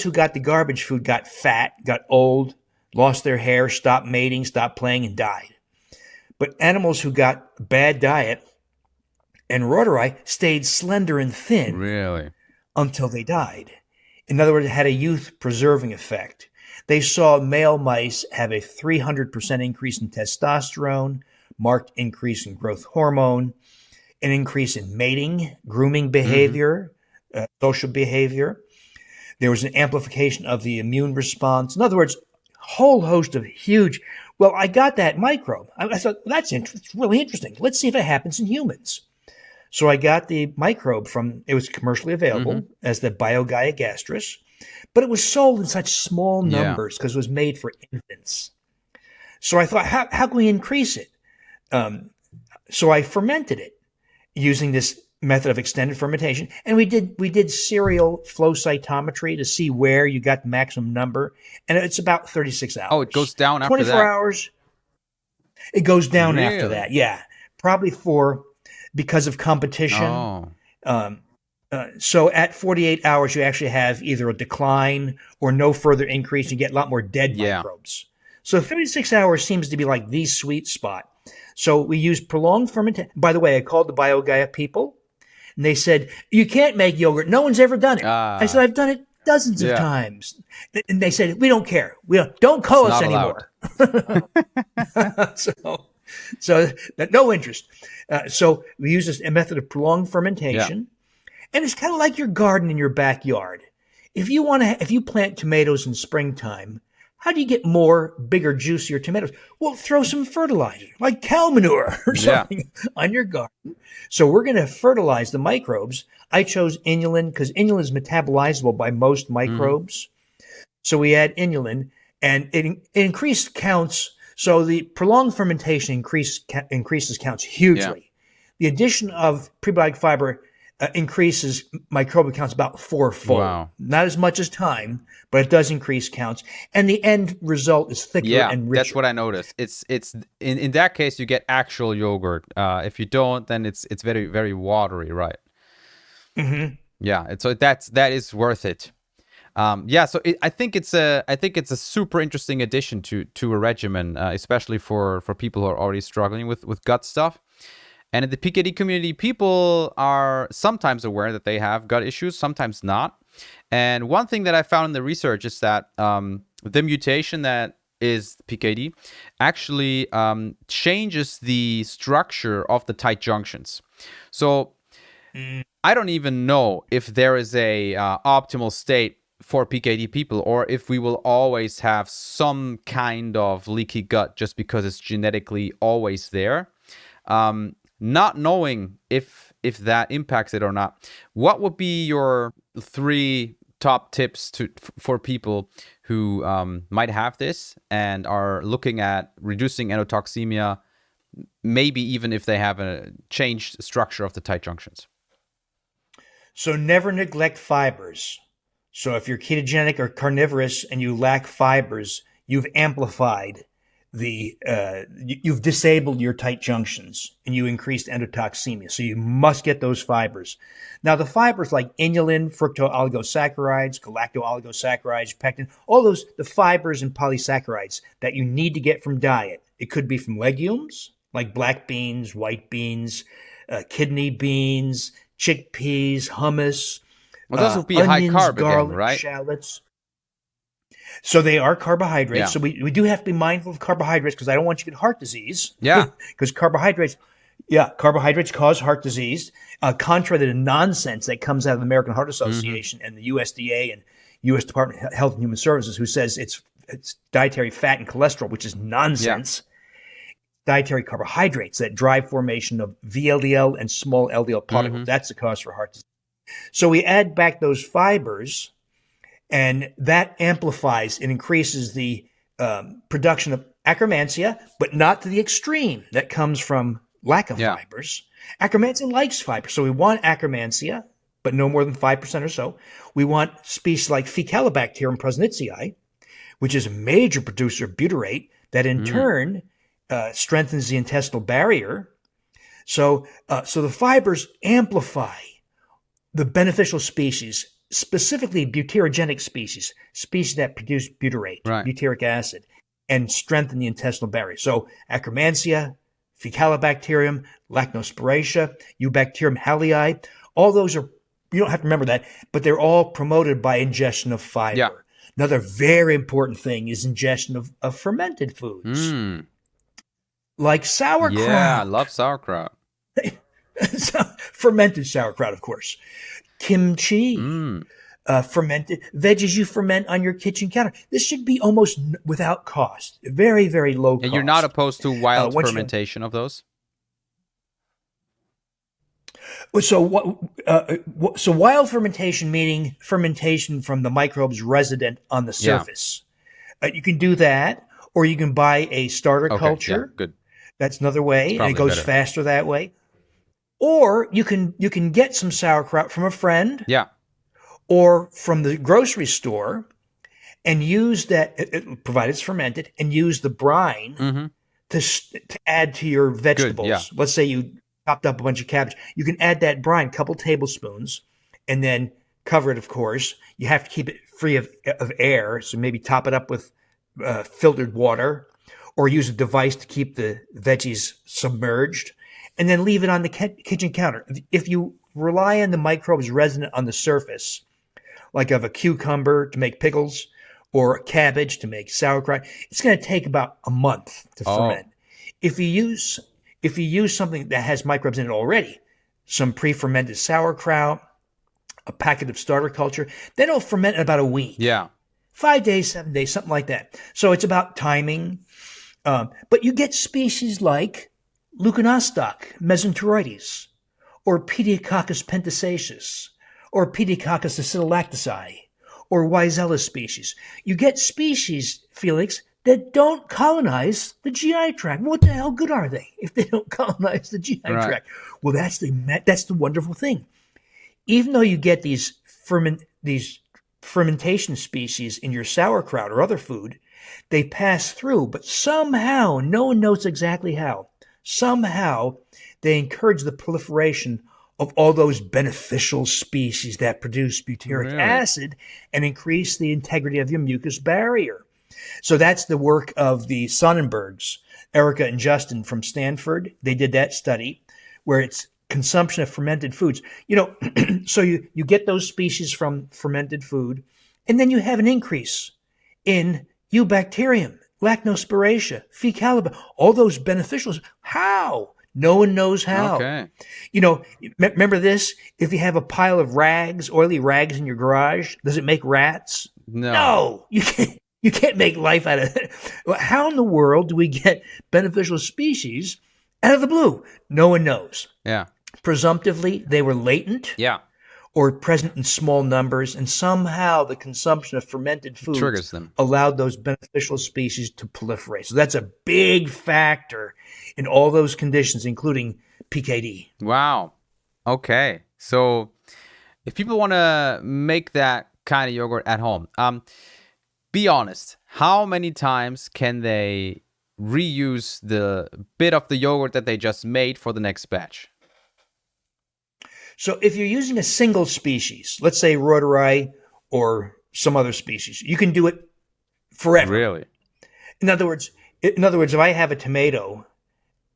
who got the garbage food got fat, got old, lost their hair, stopped mating, stopped playing, and died. But animals who got bad diet and rotari stayed slender and thin Really? until they died. In other words, it had a youth-preserving effect. They saw male mice have a 300% increase in testosterone, marked increase in growth hormone, an increase in mating, grooming behavior, social behavior. There was an amplification of the immune response. In other words, a whole host of huge. Well, I got that microbe. I thought, that's it's really interesting. Let's see if it happens in humans. So I got the microbe it was commercially available as the Biogaia gastris, but it was sold in such small numbers because it was made for infants. So I thought, how can we increase it? So I fermented it using this method of extended fermentation, and we did serial flow cytometry to see where you got the maximum number, and it's about 36 hours. Oh, it goes down after 24 that. hours. It goes down after Really? that. Yeah, probably because of competition. Oh. So at 48 hours, you actually have either a decline or no further increase. You get a lot more dead microbes. So 36 hours seems to be like the sweet spot. So we use prolonged fermentation. By the way, I called the Biogaia people, and they said, you can't make yogurt. No one's ever done it. I said, I've done it dozens of times. And they said, we don't care. Don't call us anymore. So no interest. So we use this method of prolonged fermentation. And it's kind of like your garden in your backyard. If you plant tomatoes in springtime, how do you get bigger, juicier tomatoes? Well, throw some fertilizer, like cow manure or something on your garden. So we're going to fertilize the microbes. I chose inulin because inulin is metabolizable by most microbes. So we add inulin, and it increased counts. So the prolonged fermentation increases counts hugely. The addition of prebiotic fiber increases microbial counts about fourfold. Wow. Not as much as time, but it does increase counts. And the end result is thicker and richer. That's what I noticed. It's in that case you get actual yogurt. If you don't, then it's very, very watery, right? Yeah. So that is worth it. So I think it's a super interesting addition to a regimen, especially for people who are already struggling with gut stuff. And in the PKD community, people are sometimes aware that they have gut issues, sometimes not. And one thing that I found in the research is that the mutation that is PKD actually changes the structure of the tight junctions. So I don't even know if there is a optimal state for PKD people, or if we will always have some kind of leaky gut just because it's genetically always there. Not knowing if that impacts it or not. What would be your 3 top tips for people who might have this and are looking at reducing endotoxemia, maybe even if they have a changed structure of the tight junctions? So never neglect fibers. So if you're ketogenic or carnivorous and you lack fibers, you've amplified you've disabled your tight junctions and you increased endotoxemia. So you must get those fibers. Now the fibers like inulin, fructooligosaccharides, galacto-oligosaccharides, pectin, all those, the fibers and polysaccharides that you need to get from diet. It could be from legumes like black beans, white beans, kidney beans, chickpeas, hummus. Well, those would be onions, high carb garlic, again, right? shallots. So they are carbohydrates. Yeah. So we do have to be mindful of carbohydrates because I don't want you to get heart disease. Yeah. Because carbohydrates cause heart disease. Contrary to the nonsense that comes out of the American Heart Association and the USDA and U.S. Department of Health and Human Services, who says it's dietary fat and cholesterol, which is nonsense. Yeah. Dietary carbohydrates that drive formation of VLDL and small LDL particles. That's the cause for heart disease. So we add back those fibers, and that amplifies and increases the production of akkermansia, but not to the extreme that comes from lack of fibers. Akkermansia likes fiber. So we want akkermansia, but no more than 5% or so. We want species like Faecalibacterium prausnitzii, which is a major producer of butyrate that in turn strengthens the intestinal barrier. So the fibers amplify the beneficial species, specifically butyrogenic species that produce butyrate, Right. butyric acid, and strengthen the intestinal barrier. So Akkermansia, Faecalibacterium, Lactobacillus, Eubacterium hallei, all those are, you don't have to remember that, but they're all promoted by ingestion of fiber. Yeah. Another very important thing is ingestion of fermented foods, like sauerkraut. Yeah, I love sauerkraut. Fermented sauerkraut, of course. Kimchi, fermented veggies you ferment on your kitchen counter. This should be almost without cost. Very, very low cost. And you're not opposed to wild once fermentation of those? So wild fermentation, meaning fermentation from the microbes resident on the surface. You can do that, or you can buy a starter culture. Yeah, good. That's another way, and it goes better. faster that way. Or you can get some sauerkraut from a friend, Yeah. or from the grocery store, and use that, provided it's fermented, and use the brine to add to your vegetables. yeah. Let's say you chopped up a bunch of cabbage. You can add that brine, a couple tablespoons, and then cover it, of course. You have to keep it free of air, so maybe top it up with filtered water, or use a device to keep the veggies submerged, and then leave it on the kitchen counter. If you rely on the microbes resident on the surface, like of a cucumber to make pickles or a cabbage to make sauerkraut, it's going to take about a month to ferment. If you use something that has microbes in it already, some pre-fermented sauerkraut, a packet of starter culture, then it'll ferment in about a week. Yeah. 5 days, 7 days, something like that. So it's about timing. But you get species like Leuconostoc mesenteroides, or Pediococcus pentaceus, or Pediococcus acidilactici, or Weisella species. You get species, Felix, that don't colonize the GI tract. What the hell good are they if they don't colonize the GI tract? Well, that's the wonderful thing. Even though you get these fermentation species in your sauerkraut or other food, they pass through, but somehow, no one knows exactly how, somehow they encourage the proliferation of all those beneficial species that produce butyric acid and increase the integrity of your mucous barrier. So that's the work of the Sonnenbergs, Erica and Justin from Stanford. They did that study where it's consumption of fermented foods. So you get those species from fermented food, and then you have an increase in Eubacterium, Lactobacillus, Faecalibacillus, all those beneficials. How? No one knows how. Okay. Remember this? If you have a pile of rags, oily rags in your garage, does it make rats? No. You can't make life out of it. How in the world do we get beneficial species out of the blue? No one knows. Yeah. Presumptively, they were latent. Yeah. Or present in small numbers, and somehow the consumption of fermented foods triggers them, allowed those beneficial species to proliferate. So that's a big factor in all those conditions, including PKD. Wow. Okay. So if people want to make that kind of yogurt at home, be honest, how many times can they reuse the bit of the yogurt that they just made for the next batch? So if you're using a single species, let's say Rotari or some other species, you can do it forever. Really? In other words, if I have a tomato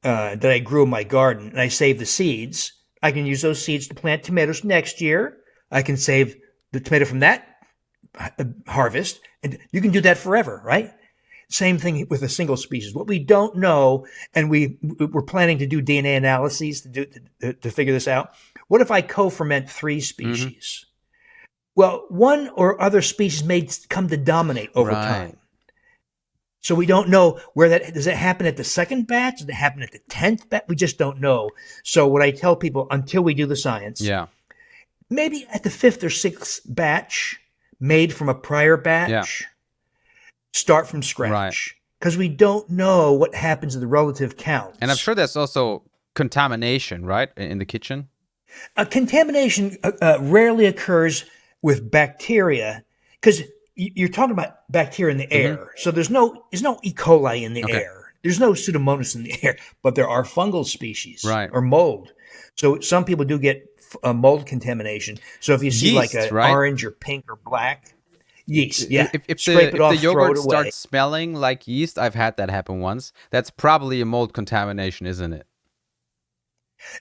that I grew in my garden and I save the seeds, I can use those seeds to plant tomatoes next year. I can save the tomato from that harvest, and you can do that forever, right? Same thing with a single species. What we don't know, and we're planning to do DNA analyses to figure this out. What if I co-ferment 3 species? Well, one or other species may come to dominate over time. So we don't know does it happen at the second batch? Does it happen at the 10th batch? We just don't know. So what I tell people, until we do the science, maybe at the 5th or 6th batch, made from a prior batch, start from scratch. Because we don't know what happens to the relative counts. And I'm sure there's also contamination, right, in the kitchen? Contamination rarely occurs with bacteria, because you're talking about bacteria in the air. So there's no E. coli in the air. There's no Pseudomonas in the air, but there are fungal species or mold. So some people do get mold contamination. So if you see like Yeast, an right? orange or pink or black yeast, yeah, If scrape it the off, throw yogurt it away. starts smelling like yeast, I've had that happen once. That's probably a mold contamination, isn't it?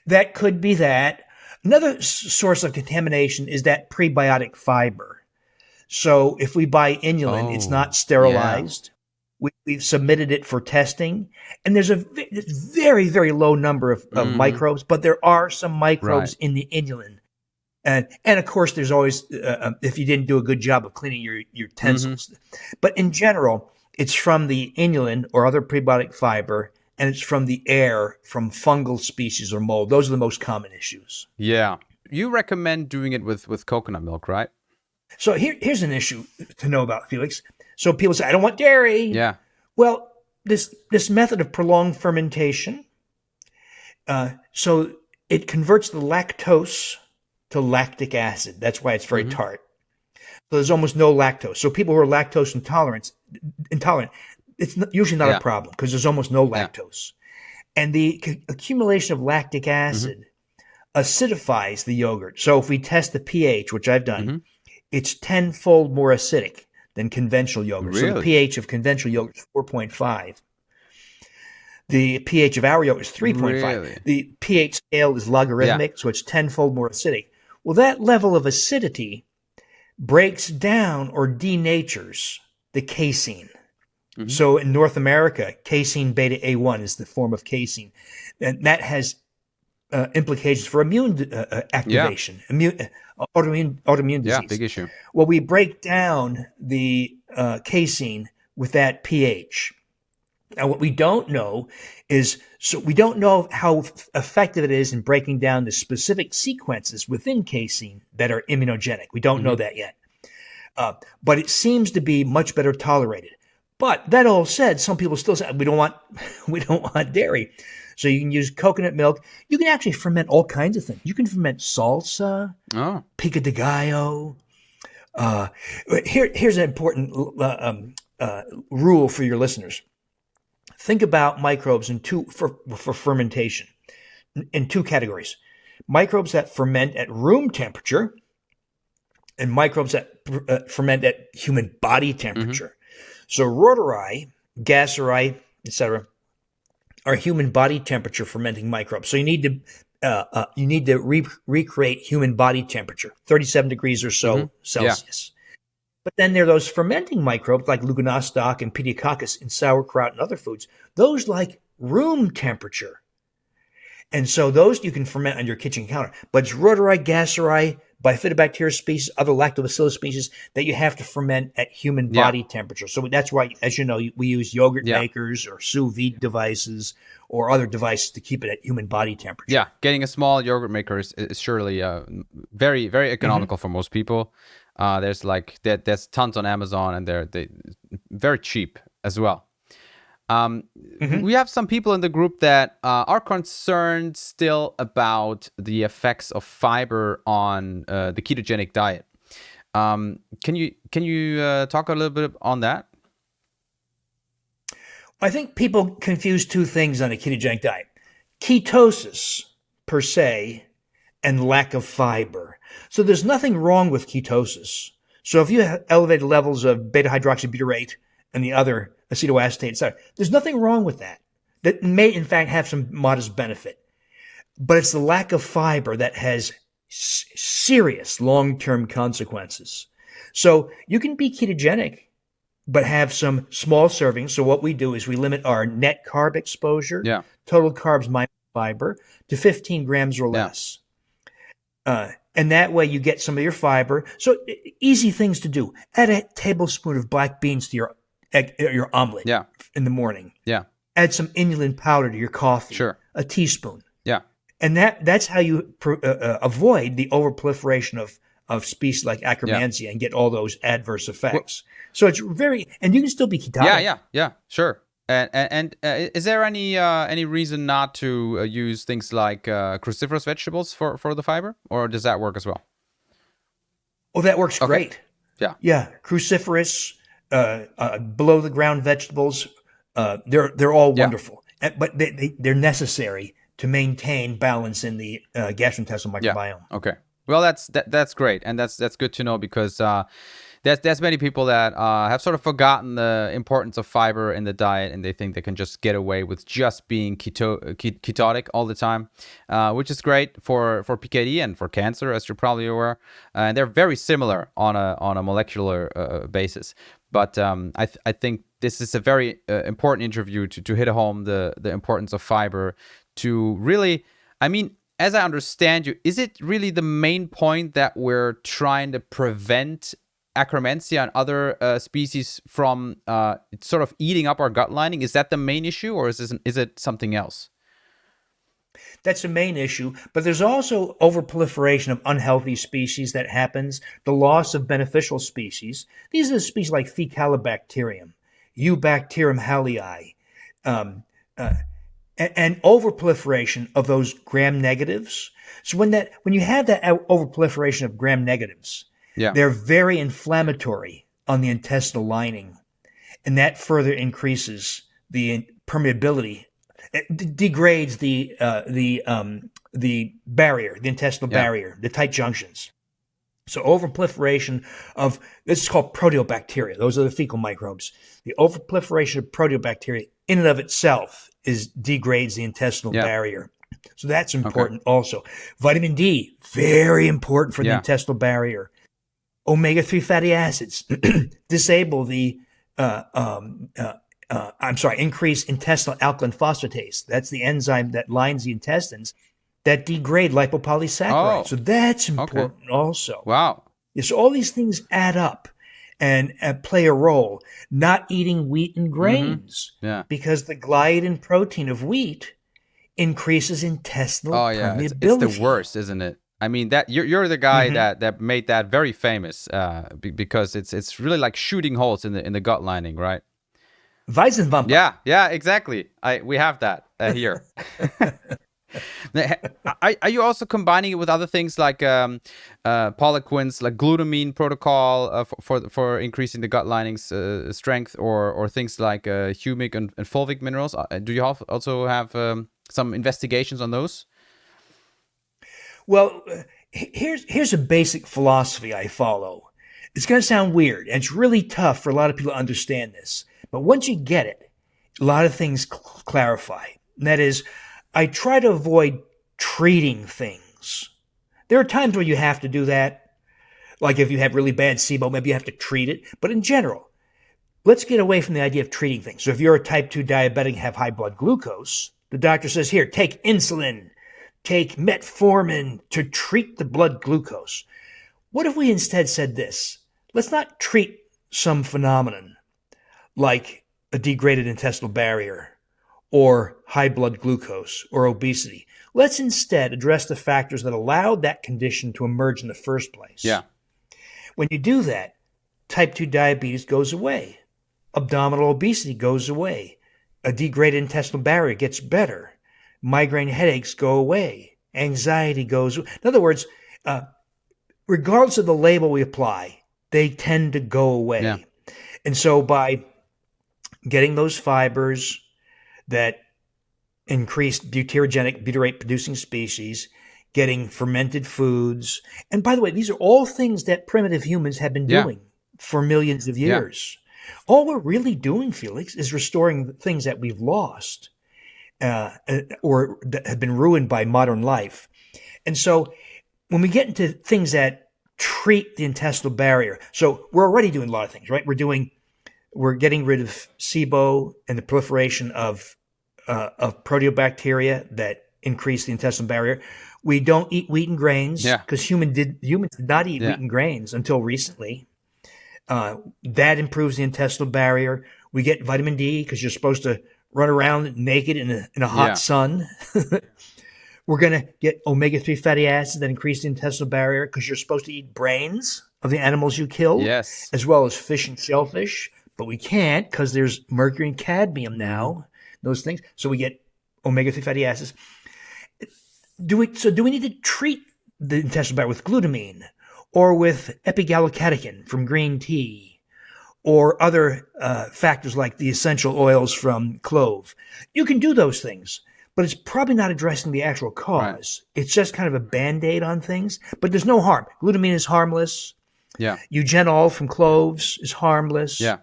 That could be that. Another source of contamination is that prebiotic fiber. So if we buy inulin, it's Oh, not yeah. sterilized. We've submitted it for testing, and there's a very, very low number of Hmm. microbes, but there are some Right. microbes in the inulin. And of course, there's always if you didn't do a good job of cleaning your Hmm. utensils. But in general, it's from the inulin or other prebiotic fiber, and it's from the air from fungal species or mold. Those are the most common issues. Yeah. You recommend doing it with coconut milk, right? So here's an issue to know about, Felix. So people say, I don't want dairy. Yeah. Well, this method of prolonged fermentation, so it converts the lactose to lactic acid. That's why it's very Hmm. tart. So there's almost no lactose. So people who are lactose intolerant, it's usually not a Yeah. problem because there's almost no Yeah. lactose. And the accumulation of lactic Hmm. acid acidifies the yogurt. So if we test the pH, which I've done, Hmm. it's tenfold more acidic than conventional yogurt. So the Really? pH of conventional yogurt is 4.5. The pH of our yogurt is 3.5. Really? The pH scale is Yeah. logarithmic, so it's tenfold more acidic. Well, that level of acidity breaks down or denatures the casein. Hmm. So in North America, casein beta A1 is the form of casein. And that has implications for immune Yeah. activation, autoimmune Yeah. disease. Big issue. Well, we break down the casein with that pH. Now, what we don't know is, so we don't know how effective it is in breaking down the specific sequences within casein that are immunogenic. We don't know Hmm. that yet. But it seems to be much better tolerated. But that all said, some people still say we don't want we don't want dairy. So you can use coconut milk. You can actually ferment all kinds of things. You can ferment salsa, Oh. pico de gallo. Uh, here's an important rule for your listeners. Think about microbes for fermentation in two categories: microbes that ferment at room temperature, and microbes that ferment at human body Hmm. temperature. So rotari, gasseri, etc., are human body temperature fermenting microbes. So you need to recreate human body temperature, 37 degrees or Hmm. so Yeah. Celsius. But then there are those fermenting microbes like Luganostoc and Pediococcus in sauerkraut and other foods. Those like room temperature. And so those you can ferment on your kitchen counter. But it's rotari, gasseri, bifidobacteria species, other lactobacillus species that you have to ferment at human Yeah. body temperature. So that's why, as you know, we use yogurt Yeah. makers or sous vide devices or other devices to keep it at human body temperature. Yeah. Getting a small yogurt maker is surely very, very Mm-hmm. economical for most people. There's like there's tons on Amazon, and they very cheap as well. Mm-hmm. We have some people in the group that are concerned still about the effects of fiber on the ketogenic diet. Can you talk a little bit on that? I think people confuse two things on a ketogenic diet: ketosis per se and lack of fiber. So there's nothing wrong with ketosis. So if you have elevated levels of beta hydroxybutyrate and the other acetoacetate, etc., there's nothing wrong with that. That may in fact have some modest benefit. But it's the lack of fiber that has serious long-term consequences. So you can be ketogenic but have some small servings. So what we do is we limit our net carb exposure, Yeah. total carbs minus fiber, to 15 grams or Yeah. less. And that way you get some of your fiber. So easy things to do. Add a tablespoon of black beans to your egg, your omelet Yeah. in the morning. Yeah. Add some inulin powder to your coffee. Sure. A teaspoon. Yeah. And that's how you avoid the overproliferation of species like Akkermansia and get all those adverse effects. So it's very, and you can still be ketogenic. Yeah. Sure. And is there any reason not to use things like cruciferous vegetables for the fiber, or does that work as well? Oh, that works great. Yeah. Yeah, cruciferous, below the ground vegetables, they're all wonderful, but they're necessary to maintain balance in the gastrointestinal microbiome. Okay. Well, that's great, and that's good to know, because there's many people that have sort of forgotten the importance of fiber in the diet, and they think they can just get away with just being ketotic all the time, which is great for PKD and for cancer, as you're probably aware. And they're very similar on a molecular basis. But I think this is a very important interview to hit home the importance of fiber to really, I mean, as I understand you, is it really the main point that we're trying to prevent Akkermansia and other species from sort of eating up our gut lining? Is that the main issue, or is it something else? That's the main issue, but there's also overproliferation of unhealthy species that happens, the loss of beneficial species. These are the species like Faecalibacterium, Eubacterium hallei, and overproliferation of those gram negatives. So when you have that overproliferation of gram negatives, they're very inflammatory on the intestinal lining, and that further increases the permeability. It degrades the barrier, the intestinal barrier, the tight junctions. So overproliferation of, this is called proteobacteria. Those are the fecal microbes. The overproliferation of proteobacteria in and of itself degrades the intestinal barrier. So that's important also. Vitamin D, very important for the intestinal barrier. Omega-3 fatty acids disable the, increase intestinal alkaline phosphatase. That's the enzyme that lines the intestines that degrade lipopolysaccharides. So that's important also. Wow. So all these things add up and play a role. Not eating wheat and grains, because the gliadin protein of wheat increases intestinal permeability. It's the worst, isn't it? I mean, that you're the guy that made that very famous, because it's really like shooting holes in the gut lining, right? Weizenwampe. Yeah, exactly. We have that here. Are you also combining it with other things like polyquins, like glutamine protocol for increasing the gut lining's strength, or things like humic and fulvic minerals? Do you also have some investigations on those? Well, here's a basic philosophy I follow. It's going to sound weird, and it's really tough for a lot of people to understand this. But once you get it, a lot of things clarify. And that is, I try to avoid treating things. There are times where you have to do that. Like if you have really bad SIBO, maybe you have to treat it. But in general, let's get away from the idea of treating things. So if you're a type 2 diabetic and have high blood glucose, the doctor says, here, take insulin, take metformin to treat the blood glucose. What if we instead said this? Let's not treat some phenomenon like a degraded intestinal barrier or high blood glucose or obesity. Let's instead address the factors that allowed that condition to emerge in the first place. Yeah. When you do that, type 2 diabetes goes away. Abdominal obesity goes away. A degraded intestinal barrier gets better. Migraine headaches go away. Anxiety goes away. In other words, regardless of the label we apply, they tend to go away. Yeah. And so by getting those fibers that increase deuterogenic butyrate producing species, getting fermented foods. And by the way, these are all things that primitive humans have been doing for millions of years. All we're really doing, Felix, is restoring things that we've lost or that have been ruined by modern life. And so when we get into things that treat the intestinal barrier, so we're already doing a lot of things, right? We're getting rid of SIBO and the proliferation of proteobacteria that increase the intestinal barrier. We don't eat wheat and grains because humans did not eat wheat and grains until recently. That improves the intestinal barrier. We get vitamin D because you're supposed to run around naked in a hot sun. We're going to get omega-3 fatty acids that increase the intestinal barrier because you're supposed to eat brains of the animals you kill, as well as fish and shellfish. But we can't because there's mercury and cadmium now, those things. So we get omega-3 fatty acids. Do we need to treat the intestinal barrier with glutamine or with epigallocatechin from green tea or other factors like the essential oils from clove? You can do those things. but it's probably not addressing the actual cause. Right. It's just kind of a Band-Aid on things, but there's no harm. Glutamine is harmless. Yeah. Eugenol from cloves is harmless. Yeah.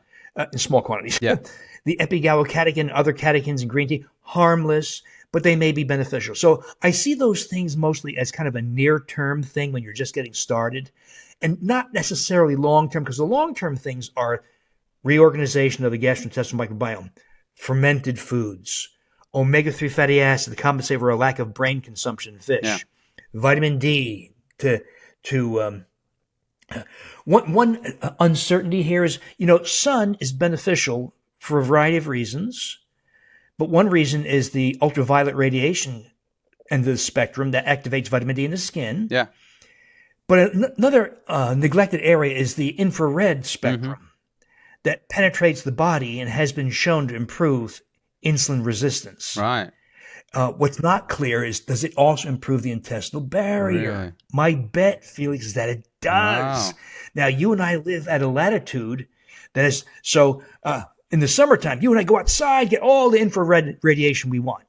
In small quantities. Yeah. The epigallocatechin, other catechins in green tea, harmless, but they may be beneficial. So I see those things mostly as kind of a near-term thing when you're just getting started, and not necessarily long-term, because the long-term things are reorganization of the gastrointestinal microbiome, fermented foods, omega-3 fatty acid to compensate for a lack of brain consumption in fish, vitamin D one uncertainty here is, sun is beneficial for a variety of reasons, but one reason is the ultraviolet radiation end of the spectrum that activates vitamin D in the skin. Yeah. But another neglected area is the infrared spectrum that penetrates the body and has been shown to improve insulin resistance. Right. What's not clear is, does it also improve the intestinal barrier? Really? My bet, Felix, is that it does. Wow. Now, you and I live at a latitude that is, so in the summertime, you and I go outside, get all the infrared radiation we want.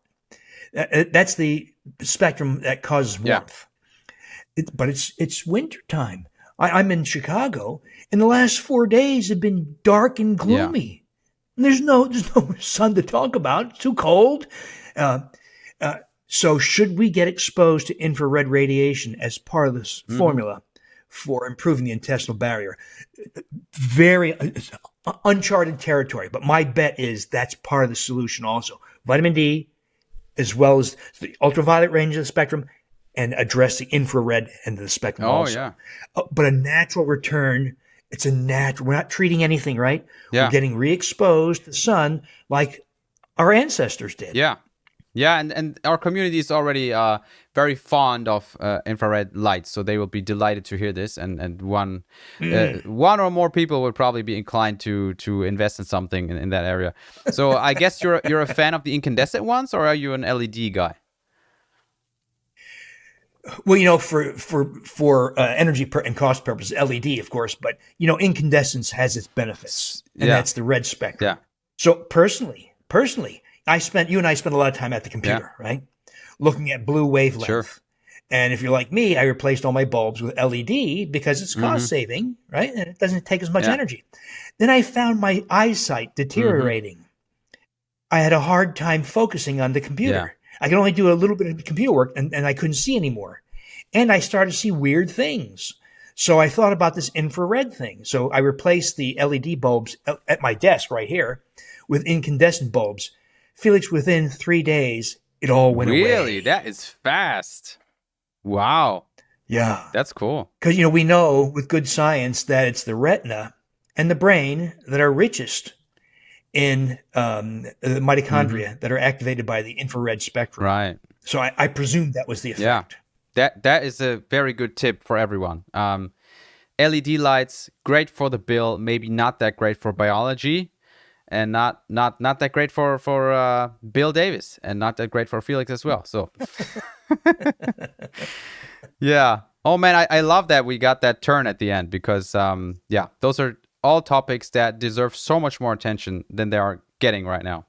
That's the spectrum that causes warmth. But it's wintertime. I'm in Chicago, and the last 4 days have been dark and gloomy. Yeah. There's no sun to talk about. It's too cold. So should we get exposed to infrared radiation as part of this formula for improving the intestinal barrier? Very uncharted territory, but my bet is that's part of the solution also. Vitamin D, as well as the ultraviolet range of the spectrum, and address the infrared end of the spectrum also. But a natural return, it's a natural, we're not treating anything, right? Yeah. We're getting re-exposed to the sun like our ancestors did. Yeah. Yeah, and our community is already very fond of infrared lights, so they will be delighted to hear this. And one or more people would probably be inclined to invest in something in that area. So I guess you're a fan of the incandescent ones, or are you an LED guy? Well, for energy and cost purposes, LED, of course, but incandescence has its benefits, and that's the red spectrum. Yeah. So personally. You and I spent a lot of time at the computer, right? Looking at blue wavelength. Sure. And if you're like me, I replaced all my bulbs with LED because it's cost saving, right? And it doesn't take as much energy. Then I found my eyesight deteriorating. I had a hard time focusing on the computer. Yeah. I could only do a little bit of computer work and I couldn't see anymore. And I started to see weird things. So I thought about this infrared thing. So I replaced the LED bulbs at my desk right here with incandescent bulbs. Felix, within 3 days, it all went away. Really? That is fast. Wow. Yeah. That's cool. Because, we know with good science that it's the retina and the brain that are richest in the mitochondria that are activated by the infrared spectrum. Right. So I presume that was the effect. Yeah. That is a very good tip for everyone. LED lights, great for the bill, maybe not that great for biology. And not that great for Bill Davis, and not that great for Felix as well. So, yeah. Oh man, I love that we got that turn at the end because those are all topics that deserve so much more attention than they are getting right now.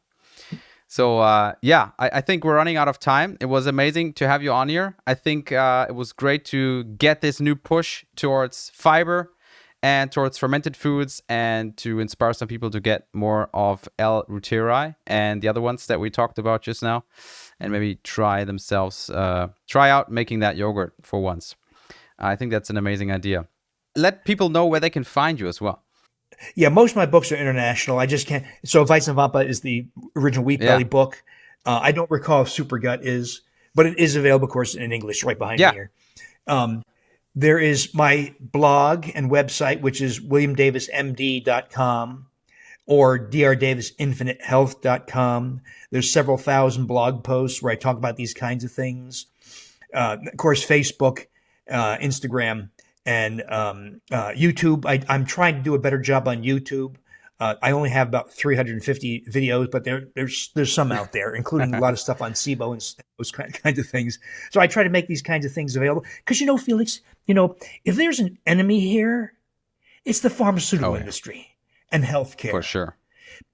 So I think we're running out of time. It was amazing to have you on here. I think it was great to get this new push towards fiber and towards fermented foods, and to inspire some people to get more of L-reuteri and the other ones that we talked about just now, and maybe try out making that yogurt for once. I think that's an amazing idea. Let people know where they can find you as well. Yeah, most of my books are international. I just can't. So Vice and Vampa is the original Wheat Belly book. I don't recall if Supergut is, but it is available, of course, in English right behind me here. There is my blog and website, which is williamdavismd.com or drdavisinfinitehealth.com. There's several thousand blog posts where I talk about these kinds of things. Of course, Facebook, Instagram, and YouTube. I'm trying to do a better job on YouTube. I only have about 350 videos, but there's some out there, including a lot of stuff on SIBO and those kinds of things. So I try to make these kinds of things available. Because, Felix, if there's an enemy here, it's the pharmaceutical industry and healthcare. For sure.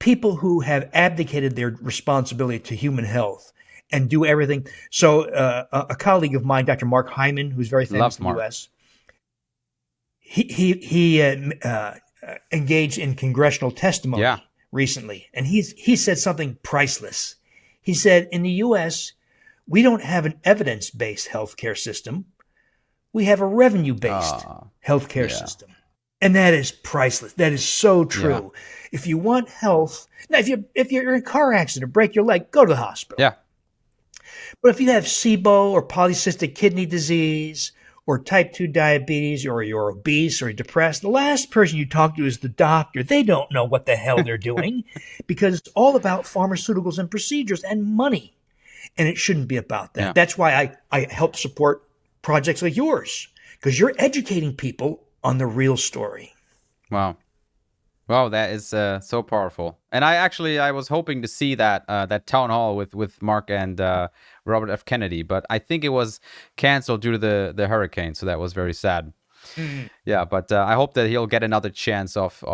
People who have abdicated their responsibility to human health and do everything. So a colleague of mine, Dr. Mark Hyman, who's very famous Love in the Mark. U.S., he engaged in congressional testimony recently, and he said something priceless. He said, in the U.S., we don't have an evidence-based healthcare system. We have a revenue-based healthcare system. And that is priceless. That is so true. Yeah. If you want health, now if you're in a car accident or break your leg, go to the hospital. Yeah. But if you have SIBO or polycystic kidney disease or type 2 diabetes, or you're obese or depressed, the last person you talk to is the doctor. They don't know what the hell they're doing because it's all about pharmaceuticals and procedures and money. And it shouldn't be about that. Yeah. That's why I help support projects like yours, because you're educating people on the real story. Wow. Wow, that is so powerful. And I was hoping to see that town hall with Mark and Robert F. Kennedy, but I think it was canceled due to the hurricane, so that was very sad. Mm-hmm. Yeah, but I hope that he'll get another chance of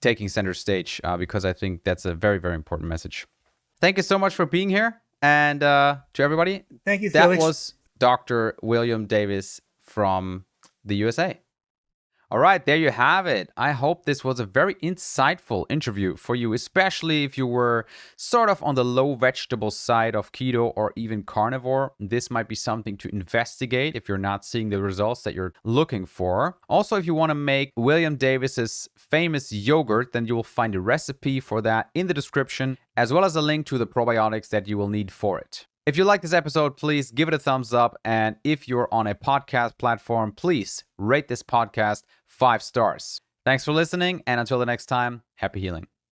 taking center stage because I think that's a very, very important message. Thank you so much for being here, and to everybody. Thank you, Felix. That was Dr. William Davis from the USA. All right, there you have it. I hope this was a very insightful interview for you, especially if you were sort of on the low vegetable side of keto or even carnivore. This might be something to investigate if you're not seeing the results that you're looking for. Also, if you want to make William Davis's famous yogurt, then you will find a recipe for that in the description, as well as a link to the probiotics that you will need for it. If you like this episode, please give it a thumbs up. And if you're on a podcast platform, please rate this podcast 5 stars. Thanks for listening. And until the next time, happy healing.